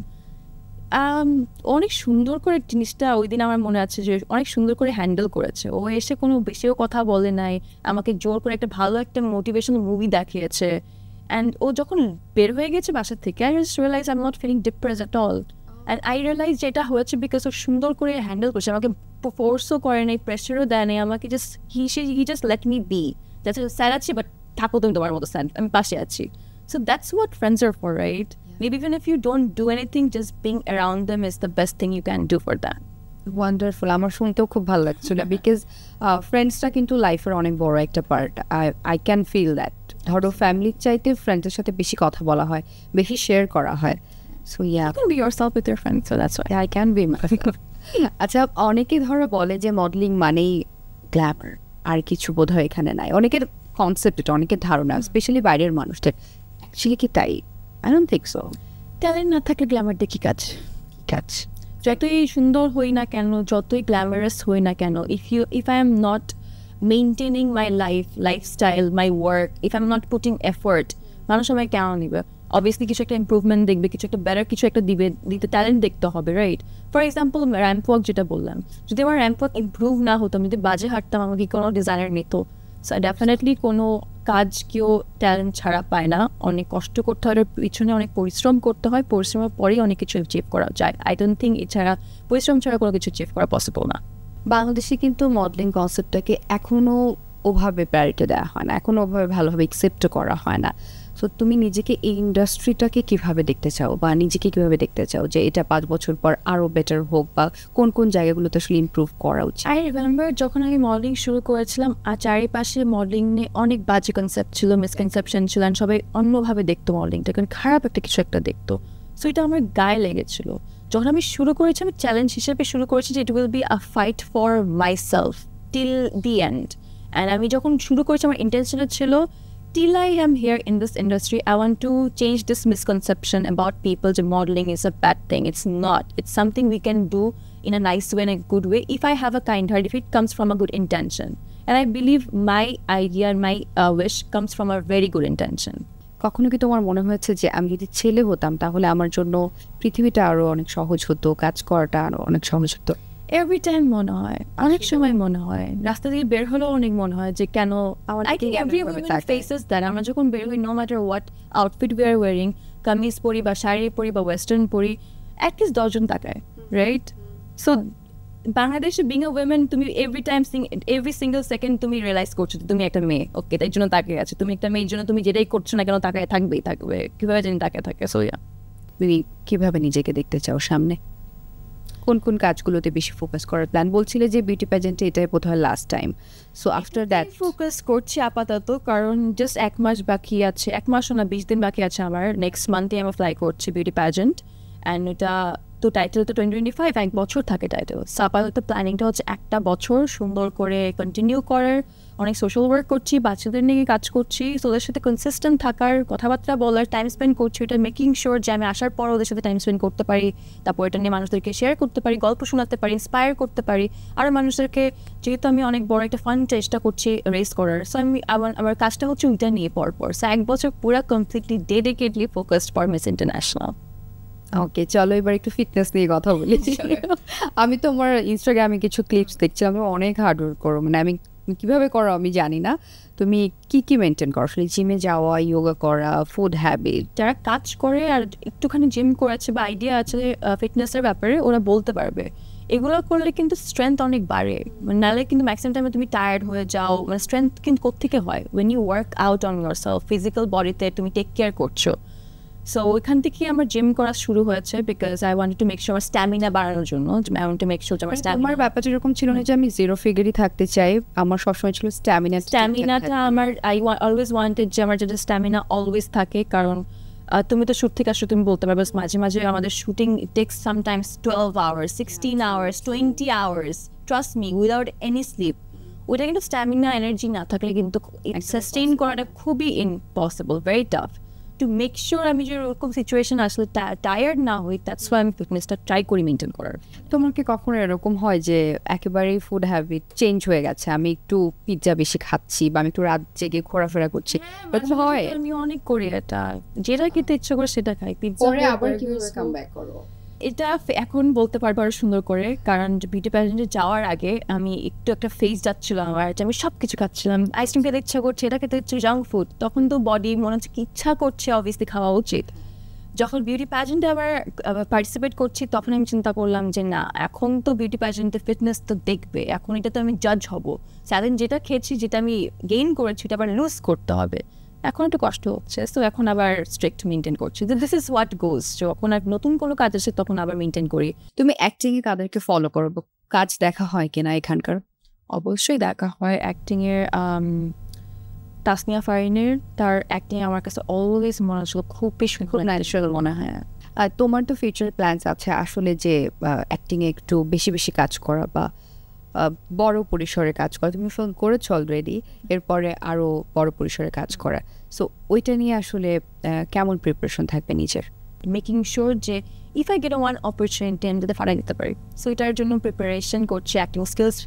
অনেক সুন্দর করে জিনিসটা ওই দিন আমার মনে আছে যে অনেক সুন্দর করে হ্যান্ডেল করেছে। ও এসে কোনো বেশিও কথা বলে নাই, আমাকে জোর করে একটা ভালো একটা মোটিভেশনাল মুভি দেখিয়েছে। অ্যান্ড ও যখন বের হয়ে গেছে বাসার থেকে, I just realise I am not feeling depressed at all. And I realise যেটা হয়েছে বিকজ ও সুন্দর করে হ্যান্ডেল করছে, আমাকে ফোর্সও করে নাই, প্রেশারও দেয় নাই, আমাকে just he just let me be, যাতে স্যাড আছি বাট থাকো তুমি তোমার মতো স্যাড, আমি পাশে আছি। So that's what friends are for, right? Maybe even if you don't do anything, just being around them is the best thing you can do for them. Wonderful, আমার শুনতেও খুব ভালো লাগছিল বিকজ ফ্রেন্ডসটা কিন্তু লাইফের অনেক বড় একটা part. I can feel that. ধরো ফ্যামিলির চাইতে ফ্রেন্ডসের সাথে বেশি কথা বলা হয়, বেশি শেয়ার করা হয়। So You can be yourself with your friends, so that's why. I can be. আচ্ছা, অনেকে ধরো বলে যে মডেলিং মানেই গ্ল্যামার, আর কিছু বোধহয় এখানে নাই। অনেকের কনসেপ্ট এটা, অনেকের ধারণা, স্পেশালি বাইরের মানুষদের। অ্যাকচুয়ালি কি তাই? I don't think so. Talent না থাকলে গ্ল্যামার দিয়ে কী কাজ? যতই সুন্দর হই না কেন, যতই গ্ল্যামারাস হই না কেন, if I am not maintaining my lifestyle, my work, if I'm not putting effort, মানুষ আমায় কেন নিবে? অবভিয়াসলি কিছু একটা ইম্প্রুভমেন্ট দেখবে, কিছু একটা বেটার কিছু একটা দিতে ট্যালেন্ট দেখতে হবে, right? For example ramp walk যেটা বললাম, যদি আমার র্যাম্প ওয়াক ইম্প্রুভ না হতো, আমি যদি বাজে হাঁটতাম, আমাকে কোনো ডিজাইনার নিত। সো ডেফিনেটলি কোনো কাজ কেউ ট্যালেন্ট ছাড়া পায় না, অনেক কষ্ট করতে হয়, পিছনে অনেক পরিশ্রম করতে হয়, পরিশ্রমের পরেই অনেক কিছু অ্যাচিভ করা যায়। আই ডোন্ট থিঙ্ক এছাড়া পরিশ্রম ছাড়া কোনো কিছু অ্যাচিভ করা পসিবল না। বাংলাদেশে কিন্তু মডেলিং কনসেপ্টটাকে এখনও ওভাবে প্রায়োরিটি দেওয়া হয় না, এখনও ওভাবে ভালোভাবে অ্যাকসেপ্ট করা হয় না। সো তুমি নিজেকে এই ইন্ডাস্ট্রিটাকে কীভাবে দেখতে চাও, বা নিজেকে কীভাবে দেখতে চাও যে এটা 5 বছর পর আরও বেটার হোক, বা কোন কোন জায়গাগুলোতে আসলে ইমপ্রুভ করা উচিত? আই রিমেম্বার যখন আমি মডেলিং শুরু করেছিলাম, আর চারিপাশে মডেলিং নিয়ে অনেক বাজে কনসেপ্ট ছিল, মিসকনসেপশন ছিল, অ্যান্ড সবাই অন্যভাবে দেখতো মডেলিংটা, কারণ খারাপ একটা কিছু একটা দেখতো। সো এটা আমার গায়ে লেগেছিল। যখন আমি শুরু করেছি, আমি চ্যালেঞ্জ হিসেবে শুরু করেছি যে it will be a fight for my self till the end. And আমি যখন শুরু করেছি, আমার ইন্টেনশনটা ছিল till I am here in this industry, I want to change this misconception about people that modeling is a bad thing. It's not. It's something we can do in a nice way, in a good way, if I have a kind heart, if it comes from a good intention. And I believe my idea and my wish comes from a very good intention. কখনো কি তোমার মনে হয়েছে যে আমি যদি ছেলে হতাম তাহলে আমার জন্য পৃথিবীটা আরও অনেক সহজ হতো, কাজ করাটা আরও অনেক সহজ হতো? এভরি টাইম মনে হয়, অনেক সময় মনে হয়, রাস্তা দিয়ে বের হলেও অনেক মনে হয় যে কেন। I think every women faces that. আমরা যখন বের হই, no matter what outfit we are wearing, kameez পরি বা শাড়ি পরি বা ওয়েস্টার্ন পরি, অ্যাটলিস্ট 10 জন তাকায়, রাইট? সো বাংলাদেশে বিং আ উইমেন, তুমি এভরি সিঙ্গল সেকেন্ড তুমি রিয়েলাইজ করছো তুমি একটা মেয়ে, ওকে, তাই জন্য তাকিয়ে আছে। তুমি একটা মেয়ের জন্য তুমি যেটাই করছো না কেন তাকায় থাকবে, কীভাবে জানি তাকায় থাকে। সো তুমি কীভাবে নিজেকে দেখতে চাও সামনে? কোন কোন কাজগুলোতে বেশি ফোকাস করার প্ল্যান? বলছিলে যে বিউটি প্যাজেন্টে এটাই বোধহয় last time. So after that focus করছি আপাতত, কারণ জাস্ট 1 মাস বাকি আছে, 1 মাসও না 20 দিন বাকি আছে আমার। নেক্সট মান্থে আমি ফ্লাই করছি বিউটি প্যাজেন্ট, অ্যান্ড এটা তো টাইটেল তো 2025, 1 বছর থাকে টাইটেল। সো আপাতত প্ল্যানিংটা হচ্ছে 1টা বছর সুন্দর করে কন্টিনিউ করার। অনেক সোশ্যাল ওয়ার্ক করছি, বাচ্চাদের নিয়ে কাজ করছি, সো ওদের সাথে কনসিস্টেন্ট থাকার, কথাবার্তা বলার, টাইম স্পেন্ড করছি, এটা মেকিং শিওর যে আমি আসার পর ওদের সাথে টাইম স্পেন্ড করতে পারি, তারপর এটা নিয়ে মানুষদেরকে শেয়ার করতে পারি, গল্প শোনাতে পারি, ইন্সপায়ার করতে পারি আর মানুষদেরকে। যেহেতু আমি অনেক বড় একটা ফান্ড চেষ্টা করছি রেস করার, সো আমি আমার কাজটা হচ্ছে ওইটা নিয়ে পরপর। সো 1 বছর পুরো completely dedicatedly focused for Miss International. Okay, চলো এবার একটু ফিটনেস নিয়ে কথা বলি। আমি তোমার ইনস্টাগ্রামে কিছু ক্লিপস দেখছিলাম, তুমি অনেক হার্ড ওয়ার্ক করো, মানে আমি কিভাবে করো আমি জানি না। তুমি কি মেনটেন করো আসলে? জিমে যাওয়া, যোগা করা, ফুড হ্যাবিট? যারা কাজ করে আর একটুখানি জিম করেছে বা আইডিয়া আছে ফিটনেসের ব্যাপারে, ওরা বলতে পারবে। এগুলো করলে কিন্তু স্ট্রেংথ অনেক বাড়ে, মানে নাহলে কিন্তু ম্যাক্সিমাম টাইমে তুমি টায়ার্ড হয়ে যাও। মানে স্ট্রেংথ কিন্তু কোত্থেকে হয়? When you work out on yourself, physical বডিতে তুমি টেক কেয়ার করছো। সো ওইখান থেকে আমার জিম করা শুরু হয়েছে, because I want to make sure আমার স্ট্যামিনা বাড়ানোর জন্য। I want to make sure আমার আমার ব্যাপারটা এরকম ছিল না যে আমি জিরো ফিগারই থাকতে চাই, আমার সবসময় ছিল স্ট্যামিনাটা আমার অলওয়েজ ওয়ান্টেড যে আমার যেটা স্ট্যামিনা অলওয়েজ থাকে। কারণ তুমি তো শুট থেকে আসো, তুমি বলতে পারবে মাঝে মাঝে আমাদের shooting takes sometimes 12 hours, 16 hours, 20 hours, trust me, without any sleep. ওইটা কিন্তু স্ট্যামিনা এনার্জি না থাকলে কিন্তু সাস্টেইন করাটা খুবই impossible, very tough. To make sure আমি যে ওরকম সিচুয়েশন আসলে টায়ার্ড না হই, দ্যাটস ওয়াই আমি ফিটনেসটা ট্রাই করি মেনটেন করার। তোমার কি কখনো এরকম হয় যে একেবারেই ফুড হ্যাবিট চেঞ্জ হয়ে গেছে, আমি একটু পিৎজা বেশি খাচ্ছি বা আমি একটু রাত জেগে ঘোরাফেরা করছি? হয়, আমি অনেক করি এটা, যেটা খেতে ইচ্ছা করে সেটা খাই। পরে আবার কিভাবে কামব্যাক করো? এটা এখন বলতে পারবো আরো সুন্দর করে, কারণ বিউটি প্যাজেন্টে যাওয়ার আগে আমি একটু একটা ফেজ যাচ্ছিল আমার, যে আমি সব কিছু খাচ্ছিলাম, আইসক্রিম খেতে ইচ্ছা করছে, এটা খেতে ইচ্ছে, জাঙ্ক ফুড। তখন তো বডি মনে হচ্ছে কি ইচ্ছা করছে, অবভিয়াসলি খাওয়া উচিত। যখন বিউটি প্যাজেন্টে আবার পার্টিসিপেট করছি, তখন আমি চিন্তা করলাম যে না, এখন তো বিউটি প্যাজেন্টে ফিটনেস তো দেখবে, এখন এটা তো আমি জাজ হবো। সারাদিন যেটা খেয়েছি, যেটা আমি গেইন করেছি, এটা আবার লুজ করতে হবে। এখন একটু কষ্ট হচ্ছে, তো এখন আবার স্ট্রিক্ট মেনটেন করছি। দিস ইজ হোয়াট গোজ। যখন আর নতুন কোনো কাজ আসে তখন আবার মেনটেন করি। তুমি অ্যাক্টিংয়ে কাদেরকে ফলো করো? কাজ দেখা হয় কিনা এখানকার? অবশ্যই দেখা হয়। অ্যাক্টিংয়ের তাসনিয়া ফারিনের, তার অ্যাক্টিং আমার কাছে অলওয়েজ মনে হচ্ছিল খুব ন্যাচারাল মনে হয়। আর তোমার তো ফিউচার প্ল্যানস আছে আসলে যে অ্যাক্টিংয়ে একটু বেশি বেশি কাজ করা বা বড় পরিসরে কাজ করা? তুমি ফোন করেছো অলরেডি, এরপরে আরও বড় পরিসরে কাজ করা। সো ওইটা নিয়ে আসলে কেমন প্রিপারেশন থাকবে নিজের? মেকিং শিওর যে if I get one opportunity আমি যাতে ফাটাই দিতে পারি। সো এটার জন্য প্রিপারেশন করছি, অ্যাক্টিং স্কিলস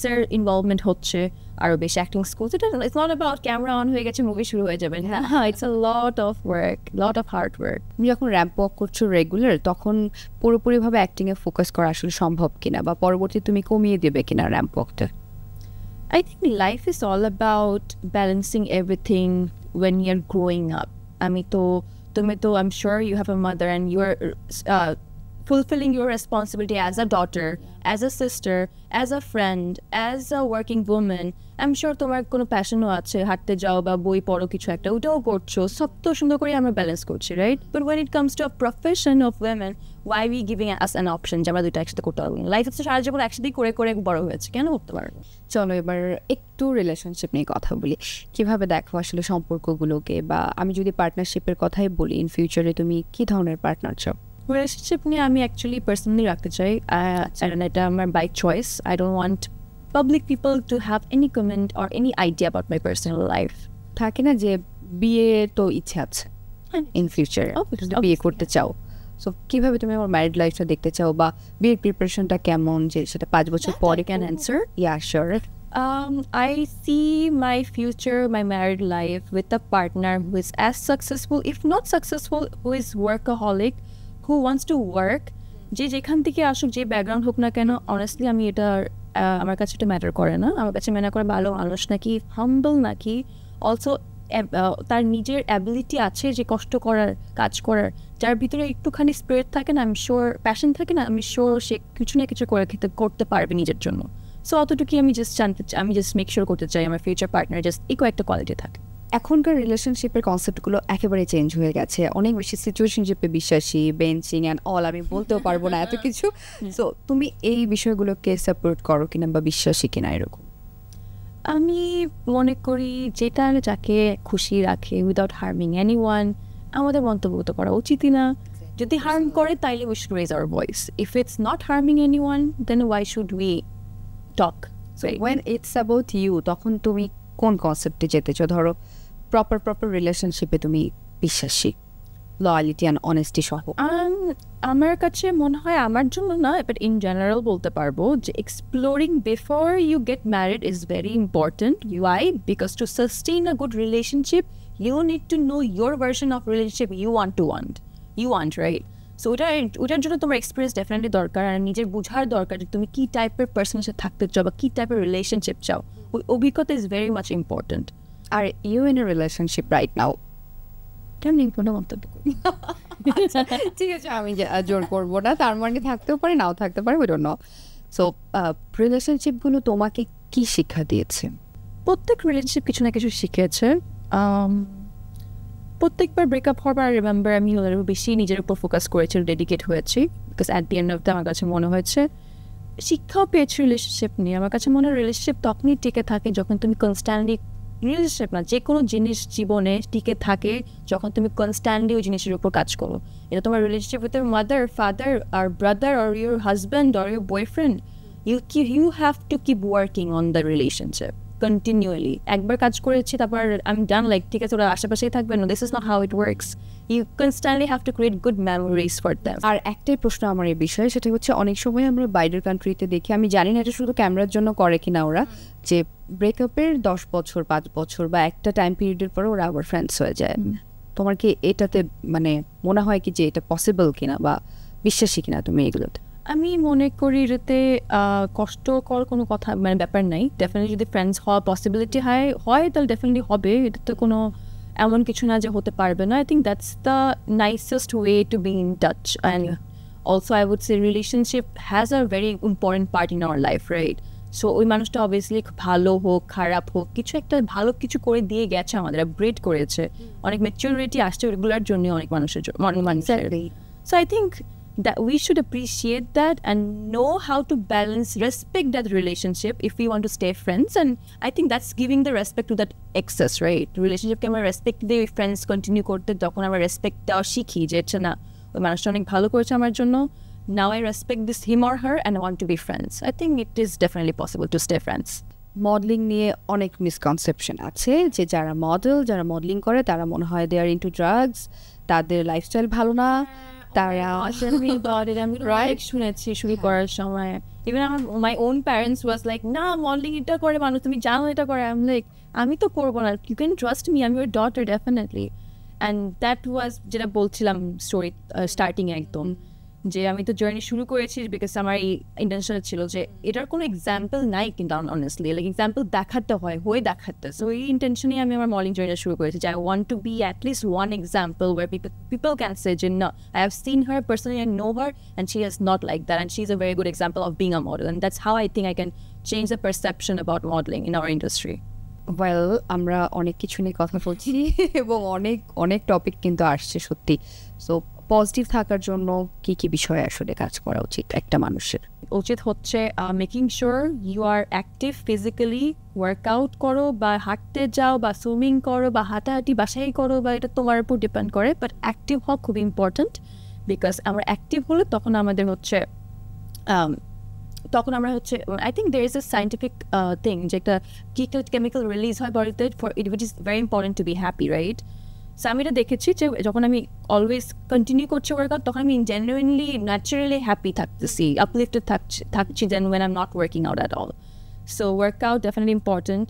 স্যার ইনভলভমেন্ট হচ্ছে আরও বেশি। অ্যাক্টিং স্কুলস, এটা it's not about camera on হয়ে গেছে মুভি শুরু হয়ে যাবে, হ্যাঁ, it's a lot of work, lot of hard work. তুমি যখন র্যাম্প ওয়াক করছো রেগুলার, তখন পুরোপুরিভাবে অ্যাক্টিংয়ে ফোকাস করা আসলে সম্ভব কিনা, বা পরবর্তী তুমি কমিয়ে দেবে কিনা ramp ওয়াকটা? I think life is all about balancing everything when you're growing up. I'm sure you have a mother and you're fulfilling your responsibility as a daughter, as a sister, as a friend, as a working woman. I'm sure তোমার কোনো প্যাশনও আছে, হাঁটতে যাও বা বই পড়ো কিছু একটা, ওটাও করছো, সব তো সুন্দর করে আমরা ব্যালেন্স করছি, right? But when it comes to a profession of women, why we giving us an option যে আমরা দুটো একসাথে করতে পারবো? লাইফ হচ্ছে সারা জীবন একসাথেই করে করে বড় হয়েছে, কেন করতে পারবো? চলো এবার একটু রিলেশনশিপ নিয়ে কথা বলি। কিভাবে দেখো আসলে সম্পর্কগুলোকে, বা আমি যদি পার্টনারশিপের কথাই বলি, ইন ফিউচারে তুমি কি ধরনের পার্টনার চাও? রিলেশনশিপ নিয়ে আমি অ্যাকচুয়ালি পার্সোনালি রাখতে চাই, এটা আমার by choice. I don't want public people to have any comment or any idea about my personal life. থাকে না যে বিয়ে তো ইচ্ছে আছে ইন ফিউচারে, বিয়ে করতে চাও, সো কিভাবে তুমি আমার ম্যারিড লাইফটা দেখতে চাও, বা বিয়ের প্রিপারেশনটা কেমন, যে সেটা 5 বছর পরে? Can answer? Yeah sure. I see my future, my married life with a partner who is as successful, if not successful, who is workaholic, who wants to work. যে যেখান থেকে আসুক, যে ব্যাকগ্রাউন্ড হোক না কেন, অনেস্টলি আমি এটা আমার কাছে এটা ম্যাটার করে না। আমার কাছে ম্যাটার করে ভালো মানুষ নাকি, হাম্বল নাকি, অলসো তার নিজের অ্যাবিলিটি আছে যে কষ্ট করার, কাজ করার, যার ভিতরে একটুখানি স্পিরিট থাকে না, আমি শিওর প্যাশন থাকে না, আমি শিওর সে কিছু না কিছু করে করতে পারবে নিজের জন্য। সো অতটুকুই আমি জাস্ট মেক শিওর করতে চাই আমার ফিউচার পার্টনার জাস্ট এই কয়েকটা কোয়ালিটি থাকে। এখনকার রিলেশনশিপের কনসেপ্টগুলো একেবারে চেঞ্জ হয়ে গেছে, অনেক বেশি সিচুয়েশনশিপে বিশ্বাসী, বেঞ্চিং অ্যান্ড অল, আমি বলতেও পারবো না এত কিছু। সো তুমি এই বিষয়গুলোকে সাপোর্ট করো কিনা বা বিশ্বাসী কিনা এরকম? আমি মনে করি যেটা যাকে খুশি রাখে উইদাউট হার্মিং এনিওয়ান, আমাদের মন্তব্য তো করা উচিতই না। যদি হার্ম করে তাইলে we should raise our voice. If it's not harming anyone then why should we talk? When it's about you, তখন তুমি কোন কনসেপ্টে যেতেছো? ধরো প্রপার রিলেশনশিপে তুমি বিশ্বাসী, লয়ালিটি অ্যান্ড অনেস্টি সহ? আমার কাছে মনে হয়, আমার জন্য না, বাট ইন জেনারেল বলতে পারবো যে exploring before you get married is very important. Why? Because to sustain a good relationship you need to know your version of relationship you want, right? So ওটার জন্য তোমার এক্সপিরিয়েন্স ডেফিনেটলি দরকার, আর নিজের বোঝার দরকার যে তুমি কী টাইপের পার্সনের সাথে থাকতে চাও বা কী টাইপের রিলেশনশিপ চাও। ওই অভিজ্ঞতা is very much important. Are you in a relationship right now? কেমন কোনো মন্তব্য করি। ঠিক আছে, আমি জোর করবো না, তার মানে থাকতেও পারে নাও থাকতে পারে, উই ডোন্ট নো। সো রিলেশনশিপগুলো তোমাকে কি শিক্ষা দিয়েছে? প্রত্যেক রিলেশনশিপ কিছু না কিছু শিখেছে। প্রত্যেকবার ব্রেকআপ হওয়ার পর রিমেম্বার আমি ওদের বেশি নিজের উপর ফোকাস করেছি, ডেডিকেট হয়েছি, because at the end of the আমার কাছে মনে হয়েছে শিক্ষাও পেয়েছি রিলেশনশিপ নিয়ে। আমার কাছে মনে হয় রিলেশনশিপ তখনই টিকে থাকে যখন তুমি কনস্ট্যান্টলি, রিলেশনশিপ না যে কোনো জিনিস জীবনে টিকে থাকে যখন তুমি কনস্ট্যান্টলি ওই জিনিসের উপর কাজ করো। এটা তোমার relationship with your mother, father, আর brother, or your husband, or your boyfriend, you have to keep working on the relationship continually. একবার কাজ করেছি তারপর আমি ডান, লাইক ঠিক আছে ওরা আশেপাশেই থাকবে, no, this is not how it works. You constantly have to create good memories for them. আর একটাই প্রশ্ন আমার এই বিষয়ে, সেটা হচ্ছে অনেক সময় আমরা বাইরের কান্ট্রিতে দেখি, আমি জানি না এটা শুধু ক্যামেরার জন্য করে কিনা ওরা, যে ব্রেকআপের 10 বছর 5 বছর বা একটা টাইম পিরিয়ডের পরে ওরা আবার ফ্রেন্ডস হয়ে যায়। তোমার কি এটাতে মানে মনে হয় কি যে এটা পসিবল কিনা বা বিশ্বাসী কিনা তুমি এগুলোতে? আমি মনে করি এটাতে কষ্টকর কোনো কথা মানে ব্যাপার নাই। ডেফিনেটলি যদি ফ্রেন্ডস হওয়া পসিবিলিটি হয় তাহলে ডেফিনেটলি হবে, এটা তো কোনো এমন কিছু না যে হতে পারবে না। I think that's the nicest way to be in touch. And also I would say relationship has a very important part in our life, right? So ওই মানুষটা অবভিয়াসলি ভালো হোক খারাপ হোক কিছু একটা ভালো কিছু করে দিয়ে গেছে, আমাদের আপগ্রেড করেছে, অনেক ম্যাচুরিটি আসছে ওগুলোর জন্য অনেক মানুষের মানুষের। So I think that we should appreciate that and know how to balance, respect that relationship if we want to stay friends. And I think that's giving the respect to that excess, right? Relationship ke amra respect দিয়ে friends continue করতে, তখন আমরা respect দেওয়া শিখি যে এটা না ওই মানুষটা অনেক ভালো করেছে আমার জন্য, now I respect this him or her and I want to be friends. I think it is definitely possible to stay friends. Modelling নিয়ে অনেক মিসকনসেপশন আছে, যে যারা মডেলিং করে তারা মনে হয় দে আর ইনটু ড্রাগস, তাদের লাইফস্টাইল ভালো না, তারা শুনেছি শুরু করার সময় ইভেন আমার my own parents was like না মডেলিং এটা করে মানুষ, তুমি জানো এটা করে। আমি লাইক আমি তো করবো না, ইউ ক্যান ট্রাস্ট মি, আমি ওর daughter definitely. And that was যেটা বলছিলাম স্টোরি স্টার্টিং একদম, যে আমি তো জার্নি শুরু করেছি বিকজ আমার এই ইন্টেনশন ছিল যে এটার কোনো এক্সাম্পল নাই, কিন্তু অনেস্টলি লাইক এক্সাম্পল দেখাতে হয়, হয়ে দেখাতে। সো এই ইন্টেনশনেই আমি আমার মডেলিং জার্নিটা শুরু করেছি, যে I want to be at least one example where people can say যে না, I have seen her personally, I know her and she is not like that and she is a very good example of being a model, and that's how I think I can change the perception about modelling in our industry. Well, আমরা অনেক কিছু নিয়ে কথা বলছি এবং অনেক topic কিন্তু আসছে সত্যি। সো পজিটিভ থাকার জন্য কি কি বিষয়ে আসলে কাজ করা উচিত একটা মানুষের? উচিত হচ্ছে making sure you are active physically, workout করো বা হাঁটতে যাও বা সুইমিং করো বা হাঁটাহাঁটি বাসায় করো, বা এটা তোমার উপর ডিপেন্ড করে, বাট অ্যাক্টিভ হওয়া খুব ইম্পর্ট্যান্ট। বিকজ আমরা অ্যাক্টিভ হলে তখন আমাদের হচ্ছে I think there is a scientific thing যে একটা কি একটা কেমিক্যাল রিলিজ হয় বডিতে for it is very important to be happy, right? So আমি এটা দেখেছি যে যখন আমি অলওয়েজ কন্টিনিউ করছি ওয়ার্কআউট, তখন আমি জেনুইনলি ন্যাচারালি হ্যাপি থাকতেছি, আপলিফটেড থাকছি then when I am not working out at all. So workout definitely important.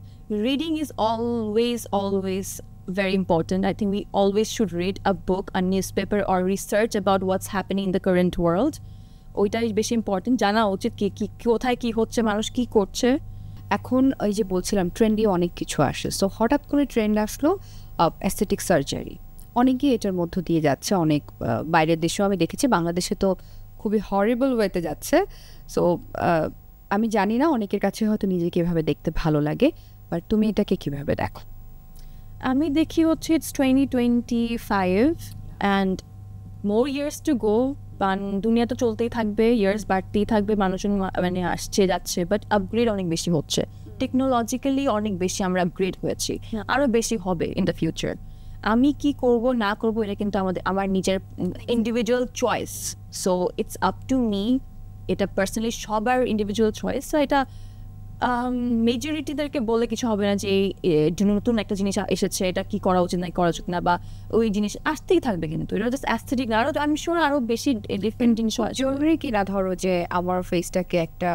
Reading is always very important. I think we always should read a book, a newspaper or research about what's happening in the current world. ওইটাই বেশি important, জানা উচিত কি কোথায় কি হচ্ছে, মানুষ কি করছে। এখন ওই যে বলছিলাম ট্রেন্ডে অনেক কিছু আসে, সো হঠাৎ করে ট্রেন্ড আসলো অ্যাস্থেটিক সার্জারি, অনেকেই এটার মধ্য দিয়ে যাচ্ছে, অনেক বাইরের দেশেও আমি দেখেছি, বাংলাদেশে তো খুবই হরিবল ওয়েতে যাচ্ছে। সো আমি জানি না অনেকের কাছে হয়তো নিজেকে এভাবে দেখতে ভালো লাগে, বাট তুমি এটাকে কিভাবে দেখো? আমি দেখি হচ্ছে it's 2025 and more years to go. দুনিয়া তো চলতেই থাকবে, ইয়ার্স বাড়তেই থাকবে, মানুষজন মানে আসছে যাচ্ছে, বাট আপগ্রেড অনেক বেশি হচ্ছে টেকনোলজিক্যালি, অনেক বেশি আমরা আপগ্রেড হয়েছি, আরও বেশি হবে ইন দ্য ফিউচার। আমি কি করব না করব এটা কিন্তু আমার নিজের individual choice. So it's up to me, এটা পার্সোনালি সবার ইন্ডিভিজুয়াল চয়েস। সো এটা মেজরিটিদেরকে বলে কিছু হবে না যে নতুন একটা জিনিস এসেছে এটা কি করা উচিত না করা উচিত না, বা ওই জিনিস আসতেই থাকবে, কিন্তু এটা জাস্ট অ্যাস্থেটিক না, আরও আমি শিওর আরও বেশি ডিফারেন্ট জিনিস জরুরি কিনা ধরো যে আমার ফেসটাকে একটা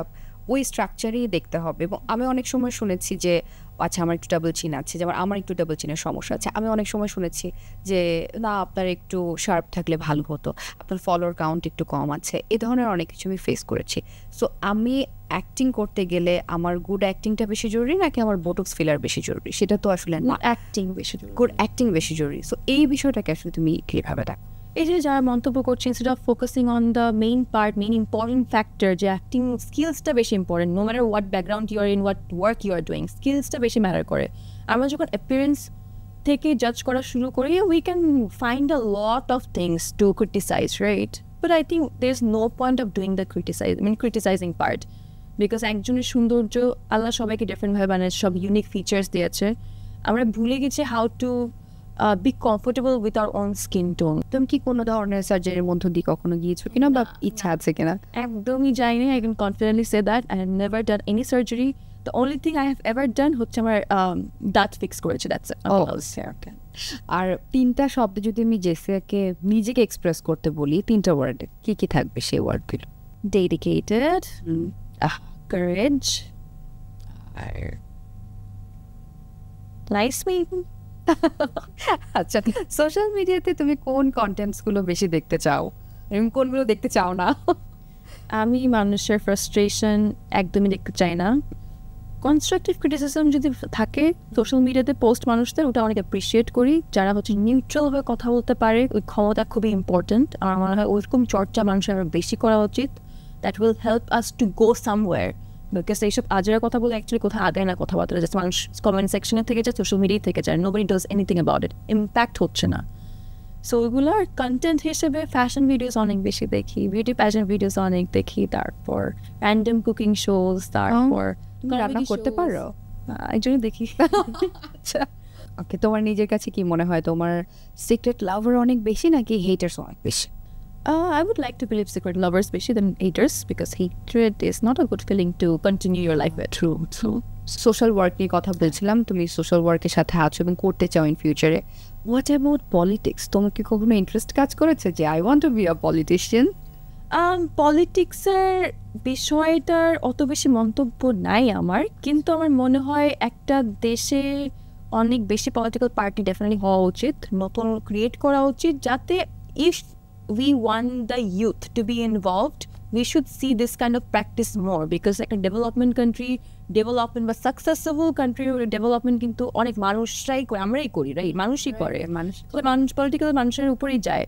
ওই স্ট্রাকচারেই দেখতে হবে। এবং আমি অনেক সময় শুনেছি যে আচ্ছা আমার একটু ডাবল চিন আছে, যেমন আমার একটু ডাবল চিনের সমস্যা আছে, আমি অনেক সময় শুনেছি যে না আপনার একটু শার্প থাকলে ভালো হতো, আপনার ফলোয়ার কাউন্ট একটু কম আছে, এ ধরনের অনেক কিছু আমি ফেস করেছি। সো আমি অ্যাক্টিং করতে গেলে আমার গুড অ্যাক্টিংটা বেশি জরুরি নাকি আমার বোটক্স ফিলার বেশি জরুরি, সেটা তো আসলে না, অ্যাক্টিং বেশি গুড অ্যাক্টিং বেশি জরুরি। সো এই বিষয়টাকে আসলে তুমি কীভাবে দেখো? এই যে যারা মন্তব্য করছে instead of focusing on the main part, main important factor যে অ্যাক্টিং স্কিলসটা বেশি important, no matter what background you are in, what work you are doing, স্কিলসটা বেশি ম্যাটার করে। আমরা যখন অ্যাপিয়ারেন্স থেকে জাজ করা শুরু করি, we can find a lot of things to criticise, right? But I think there is no point of doing the criticising part, because একজনের সৌন্দর্য আল্লাহ সবাইকে ডিফারেন্টভাবে বানিয়েছে, সব ইউনিক ফিচার্স দিয়েছে। আমরা ভুলে গেছি how to B comfortable with our own skin tone. তুমি কি কোনো ধরনের সার্জারির মধ্য দিয়ে কখনো গিয়েছো কিনা বা ইচ্ছা আছে কিনা? একদমই যাইনি, I can confidently say that I have never done any surgery. The only thing I have ever ডান হচ্ছে আমার দাঁত ফিক্স করেছে, দ্যাটস ইট। আর 3টা শব্দে যদি আমি জেসিয়াকে নিজেকে এক্সপ্রেস করতে বলি, 3টা ওয়ার্ডে কি কি থাকবে সেই ওয়ার্ডগুলো? ডেডিকেটেড, কারেজ, আর নাইস মেইন। আচ্ছা, সোশ্যাল মিডিয়াতে তুমি কোন কন্টেন্টসগুলো বেশি দেখতে চাও এবং কোনগুলো দেখতে চাও না? আমি মানুষের ফ্রাস্ট্রেশন একদমই দেখতে চাই না। কনস্ট্রাকটিভ ক্রিটিসিজম যদি থাকে সোশ্যাল মিডিয়াতে পোস্ট মানুষদের, ওটা অনেক অ্যাপ্রিসিয়েট করি। যারা হচ্ছে নিউট্রাল হয়ে কথা বলতে পারে, ওই ক্ষমতা খুবই ইম্পর্টেন্ট। আমার মনে হয় ওইরকম চর্চা মানুষের আরও বেশি করা উচিত। That will help us to go somewhere, because এইসব আজেরা কথা বলে অ্যাকচুয়ালি কোথাও আগায় না কথাবার্তা, জাস্ট মানুষ কমেন্ট সেকশনে থেকে যায়, সোশ্যাল মিডিয়ায় থেকে যায়, nobody does anything about it, impact হচ্ছে না। সো ওইগুলোর কন্টেন্ট হিসেবে ফ্যাশন ভিডিওস অনেক বেশি দেখি, বিউটি প্যাজেন্ট ভিডিওস অনেক দেখি, তারপর র্যান্ডম কুকিং শোজ, তারপর তুমি রান্না করতে পারো? এই জন্য দেখি। আচ্ছা, ওকে, তোমার নিজের কাছে কি মনে হয়, তোমার সিক্রেট লাভার অনেক বেশি নাকি হেটার্স অনেক বেশি? I would like to believe secret lovers better than haters, because hatred is not a good feeling to continue your life with. True. Social work নিয়ে কথা বলছিলাম, তুমি সোশ্যাল ওয়ার্কের সাথে আছো এবং করতে চাও ইন ফিউচারে। What about politics? তোমার কি কখনো ইন্টারেস্ট কাজ করেছে যে I want to be a politician? পলিটিক্সের বিষয়টার অত বেশি মন্তব্য নাই আমার, কিন্তু আমার মনে হয় একটা দেশে অনেক বেশি পলিটিক্যাল পার্টি ডেফিনেটলি হওয়া উচিত, নতুন ক্রিয়েট করা উচিত, যাতে if we want the youth to be involved, we should see this kind of practice more, because like a development country, development বা successful country development কিন্তু অনেক মানুষরাই করে, আমরাই করি, রাইট? মানুষই করে, মানুষ পলিটিক্যাল মানুষের উপরেই যায়।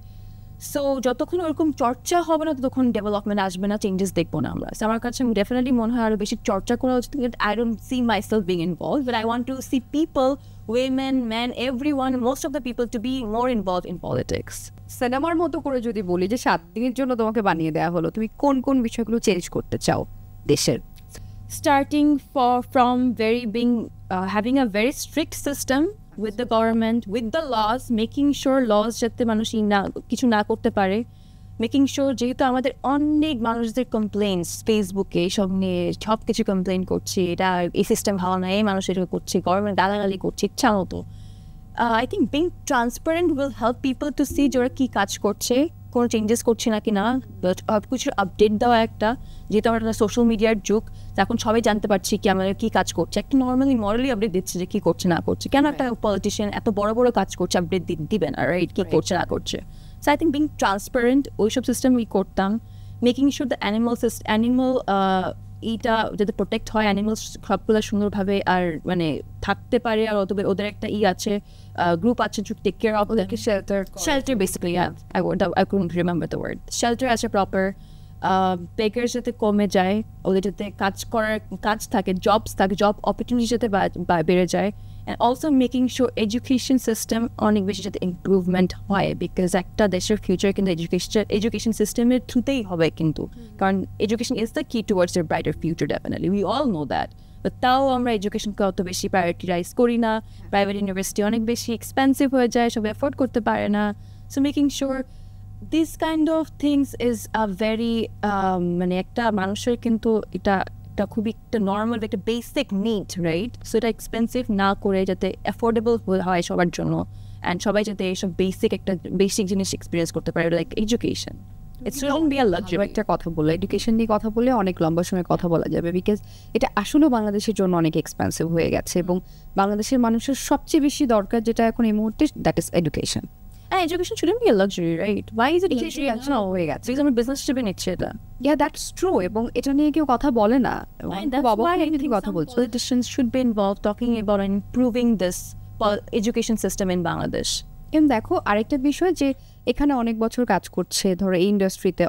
সো যতক্ষণ ওরকম চর্চা হবে না ততক্ষণ ডেভেলপমেন্ট আসবে না, চেঞ্জেস দেখবো না আমরা। সো আমার কাছে ডেফিনেটলি মনে হয় আরও বেশি চর্চা করা উচিত। I don't see myself being involve, but I want two C people, women, men, everyone, most of the people to be more involved in politics. সিনেমার মতো করে যদি বলি যে 7 দিনের জন্য তোমাকে বানিয়ে দেওয়া হলো, তুমি কোন কোন বিষয়গুলো চেঞ্জ করতে চাও দেশের? Starting from having a very strict system with the government, with the laws, making sure laws যাতে মানুষ কিছু না করতে পারে, মেকিং শিওর, যেহেতু আমাদের অনেক মানুষদের কমপ্লেন্টস ফেসবুকে সব নিয়ে সব কিছু কমপ্লেন করছে, এটা এই সিস্টেম ভালো না, এই মানুষ এটা করছে, গভর্নমেন্ট গালাগালি করছে ইচ্ছা মতো। I think being transparent will help people to see যে ওরা কী কাজ করছে, কোনো চেঞ্জেস করছে না কি না, কিছু আপডেট দেওয়া একটা, যেহেতু আমরা সোশ্যাল মিডিয়ার যুগ, এখন সবাই জানতে পারছি কি আমাদের কী কাজ করছে, একটা নর্মালি মরালি আপডেট দিচ্ছে যে কী করছে না করছে। কেন একটা পলিটিশিয়ান এত বড় বড় কাজ করছে আপডেট দিবে না, রাইট? কী করছে না করছে। So I think being transparent, ওইসব সিস্টেম করতাম। মেকিং শিওর দ্য অ্যানিমাল এইটা যাতে প্রোটেক্ট হয়, অ্যানিমালস সবগুলো সুন্দরভাবে আর মানে থাকতে পারে, আর ওদের একটা আছে, গ্রুপ আছে টু টেক কেয়ার অফ ওদেরকে, shelter basically, I couldn't remember the word, shelter আছে প্রপার, বেকার যাতে কমে যায়, ওদের যাতে কাজ থাকে, জবস থাকে, জব অপরচুনিটি যাতে বেড়ে যায়, and also making sure education system অনেক বেশি যাতে ইম্প্রুভমেন্ট হয়, বিকজ একটা দেশের ফিউচার কিন্তু এডুকেশন সিস্টেমের থ্রুতেই হবে, কিন্তু কারণ এডুকেশন ইজ দ্য কি towards A brighter future, definitely we all know that. But তাও আমরা এডুকেশনকে অত বেশি প্রায়োরিটাইজ করি না, প্রাইভেট ইউনিভার্সিটি অনেক বেশি এক্সপেন্সিভ হয়ে যায়, সব অ্যাফোর্ড করতে পারে না। So making sure this kind of things is a very মানে একটা মানুষের কিন্তু এটা খুবই একটা নর্মাল একটা বেসিক নিড, রাইট? সো এটা এক্সপেন্সিভ না করে যাতে অ্যাফোর্ডেবল হয় সবার জন্য, অ্যান্ড সবাই যাতে এইসব বেসিক জিনিস এক্সপিরিয়েন্স করতে পারে, like education. It shouldn't be a luxury. একটা কথা বলে এডুকেশন নিয়ে কথা বলে অনেক লম্বা সময় কথা বলা যাবে, বিকজ এটা আসলে বাংলাদেশের জন্য অনেক এক্সপেন্সিভ হয়ে গেছে এবং বাংলাদেশের মানুষের সবচেয়ে বেশি দরকার যেটা এখন এই মুহূর্তে, that is education. And education shouldn't be a luxury, right? Why is it luxury? হয়ে গেছে Because আমার business হিসেবে নিচ্ছে এটা। Yeah, that's true, এবং এটা নিয়ে কেউ কথা বলে না। And that's why I think কথা বলছে politicians should be involved talking about improving this education system in Bangladesh. এবং দেখো আরেকটা বিষয় যে এখানে অনেক বছর কাজ করছে, ধরো এই ইন্ডাস্ট্রিতে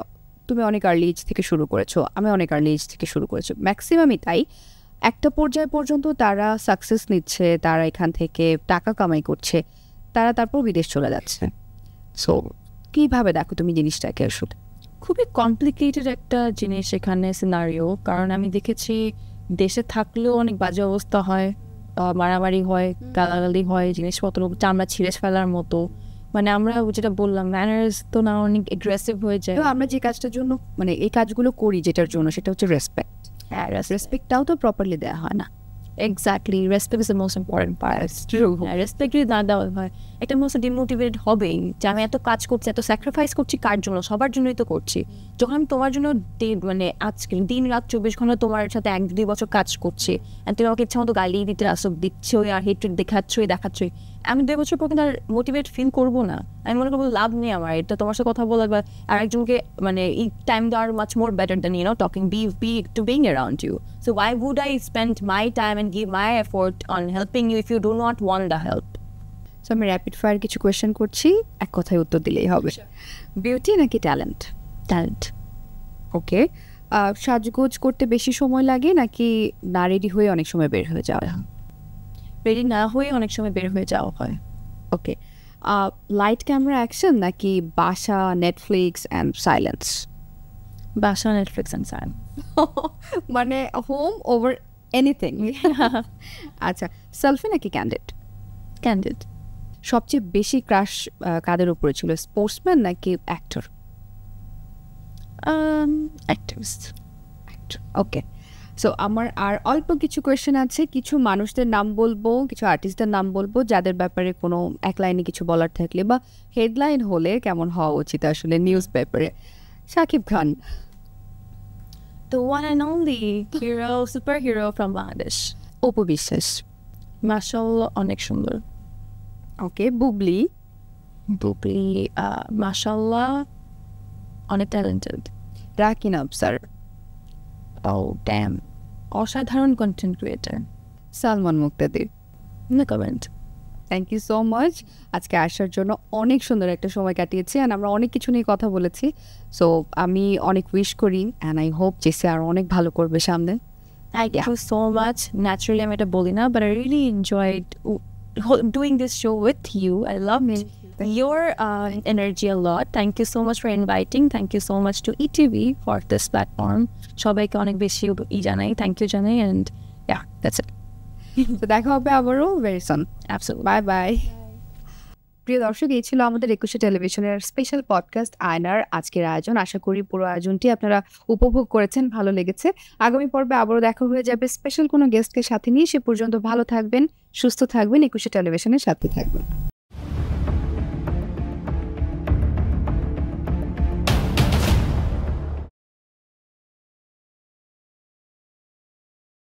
তুমি অনেক আর্লি এজ থেকে শুরু করেছো, আমি অনেক আর্লি এজ থেকে শুরু করেছো, ম্যাক্সিমামই তাই। একটা পর্যায় পর্যন্ত তারা সাকসেস নিচ্ছে, তারা এখান থেকে টাকা কামাই করছে, তারা তারপর বিদেশ চলে যাচ্ছে। সো কীভাবে দেখো তুমি জিনিসটাকে? আসলে খুবই কমপ্লিকেটেড একটা জিনিস এখানে সিনারিও, কারণ আমি দেখেছি দেশে থাকলেও অনেক বাজে অবস্থা হয়, মারামারি হয়, গালাগালি হয়, জিনিসপত্র চামড়া ছিঁড়ে ফেলার মতো। মানে আমরা যেটা বললাম ম্যানার্স তো না অনেক এগ্রেসিভ হয়ে যায়। আমরা যে কাজটার জন্য মানে এই কাজগুলো করি যেটার জন্য, সেটা হচ্ছে রেসপেক্ট। হ্যাঁ, রেসপেক্টটাও তো প্রপারলি দেওয়া হয় না। Exactly, respect is the most important part. Respect যদি না দেওয়া হয় একটা মোস্ট ডিমোটিভেটেড হবেই, যে আমি এত কাজ করছি, এত স্যাক্রিফাইস করছি কার জন্য? সবার জন্যই তো করছি। যখন আমি তোমার জন্য মানে আজকে দিন রাত 24 ঘন্টা তোমার সাথে 1-2 বছর কাজ করছি, আর তুমি আমাকে ইচ্ছা মতো গালি দিতে আসো, দিচ্ছই আর হেট্রেড দেখাচ্ছই, আমি 2 বছর পর কিন্তু আর মোটিভেট ফিল করবো না। আমি মনে করবো লাভ নেই আমার এটা তোমার সাথে কথা বলার বা আরেকজনকে মানে এই টাইম দেওয়ার much more better then talking being around you. So why would I spend my time and give my effort on helping you if you do not want the help? So আমি rapid fire কিছু question করছি, এক কথায় উত্তর দিলেই হবে। Beauty নাকি talent? Talent. ওকে। সাজগোজ করতে বেশি সময় লাগে নাকি না রেডি হয়ে অনেক সময় বের হয়ে যাওয়া? রেডি না হয়ে অনেক সময় বের হয়ে যাওয়া হয়। ওকে। লাইট ক্যামেরা অ্যাকশন নাকি বাসা, নেটফ্লিক্স অ্যান্ড সাইলেন্স? বাসা, নেটফ্লিক্স অ্যান্ড সাইলেন্স। মানে হোম ওভার এনিথিং। আচ্ছা, সেলফি নাকি ক্যান্ডিড? ক্যান্ডিড। সবচেয়ে বেশি ক্রাশ কাদের উপরে ছিল, স্পোর্টসম্যান নাকি অ্যাক্টর? অ্যাক্টরস। ওকে। সো আমার আর অল্প কিছু কোয়েশ্চেন আছে, কিছু মানুষদের নাম বলবো, কিছু আর্টিস্টদের নাম বলবো যাদের ব্যাপারে কোনো এক লাইনে কিছু বলার থাকলে বা হেডলাইন হলে কেমন হওয়া উচিত আসলে নিউজ পেপারে। Shakib Khan. The one and only hero, superhero from Bangladesh. Apu Biswas. মাশাআল্লাহ অনেক সুন্দর। ওকে। বুবলি। বুবলি মাশাআল্লাহ অনেক talented. Rakin Afsar. Oh damn, অসাধারণ content creator. Salman Muqtadir. No comment. Thank you so much আজকে আসার জন্য। অনেক সুন্দর একটা সময় কাটিয়েছি অ্যান্ড আমরা অনেক কিছু নিয়ে কথা বলেছি। সো আমি অনেক উইশ করি অ্যান্ড আই হোপ জেসি আরও অনেক ভালো করবে সামনে। Thank you so much. Naturally, I'm at a bolina, but I really enjoyed doing this show with you. I love your energy a lot. Thank you so much for inviting. Thank you so much to ETV for this platform. সবাইকে অনেক বেশি জানাই, thank you জানাই, and yeah, that's it. তো দেখা হবে আবারও very soon. Absolutely. Bye bye. প্রিয় দর্শক, এই ছিল আমাদের 21 টেলিভিশনের স্পেশাল পডকাস্ট আয়নার আজকের আয়োজন। আশা করি পুরো আয়োজনটি আপনারা উপভোগ করেছেন, ভালো লেগেছে। আগামী পর্বে আবারও দেখা হয়ে যাবে স্পেশাল কোনো গেস্টকে সাথে নিয়ে। সে পর্যন্ত ভালো থাকবেন, সুস্থ থাকবেন, 21 টেলিভিশনের সাথে থাকবেন।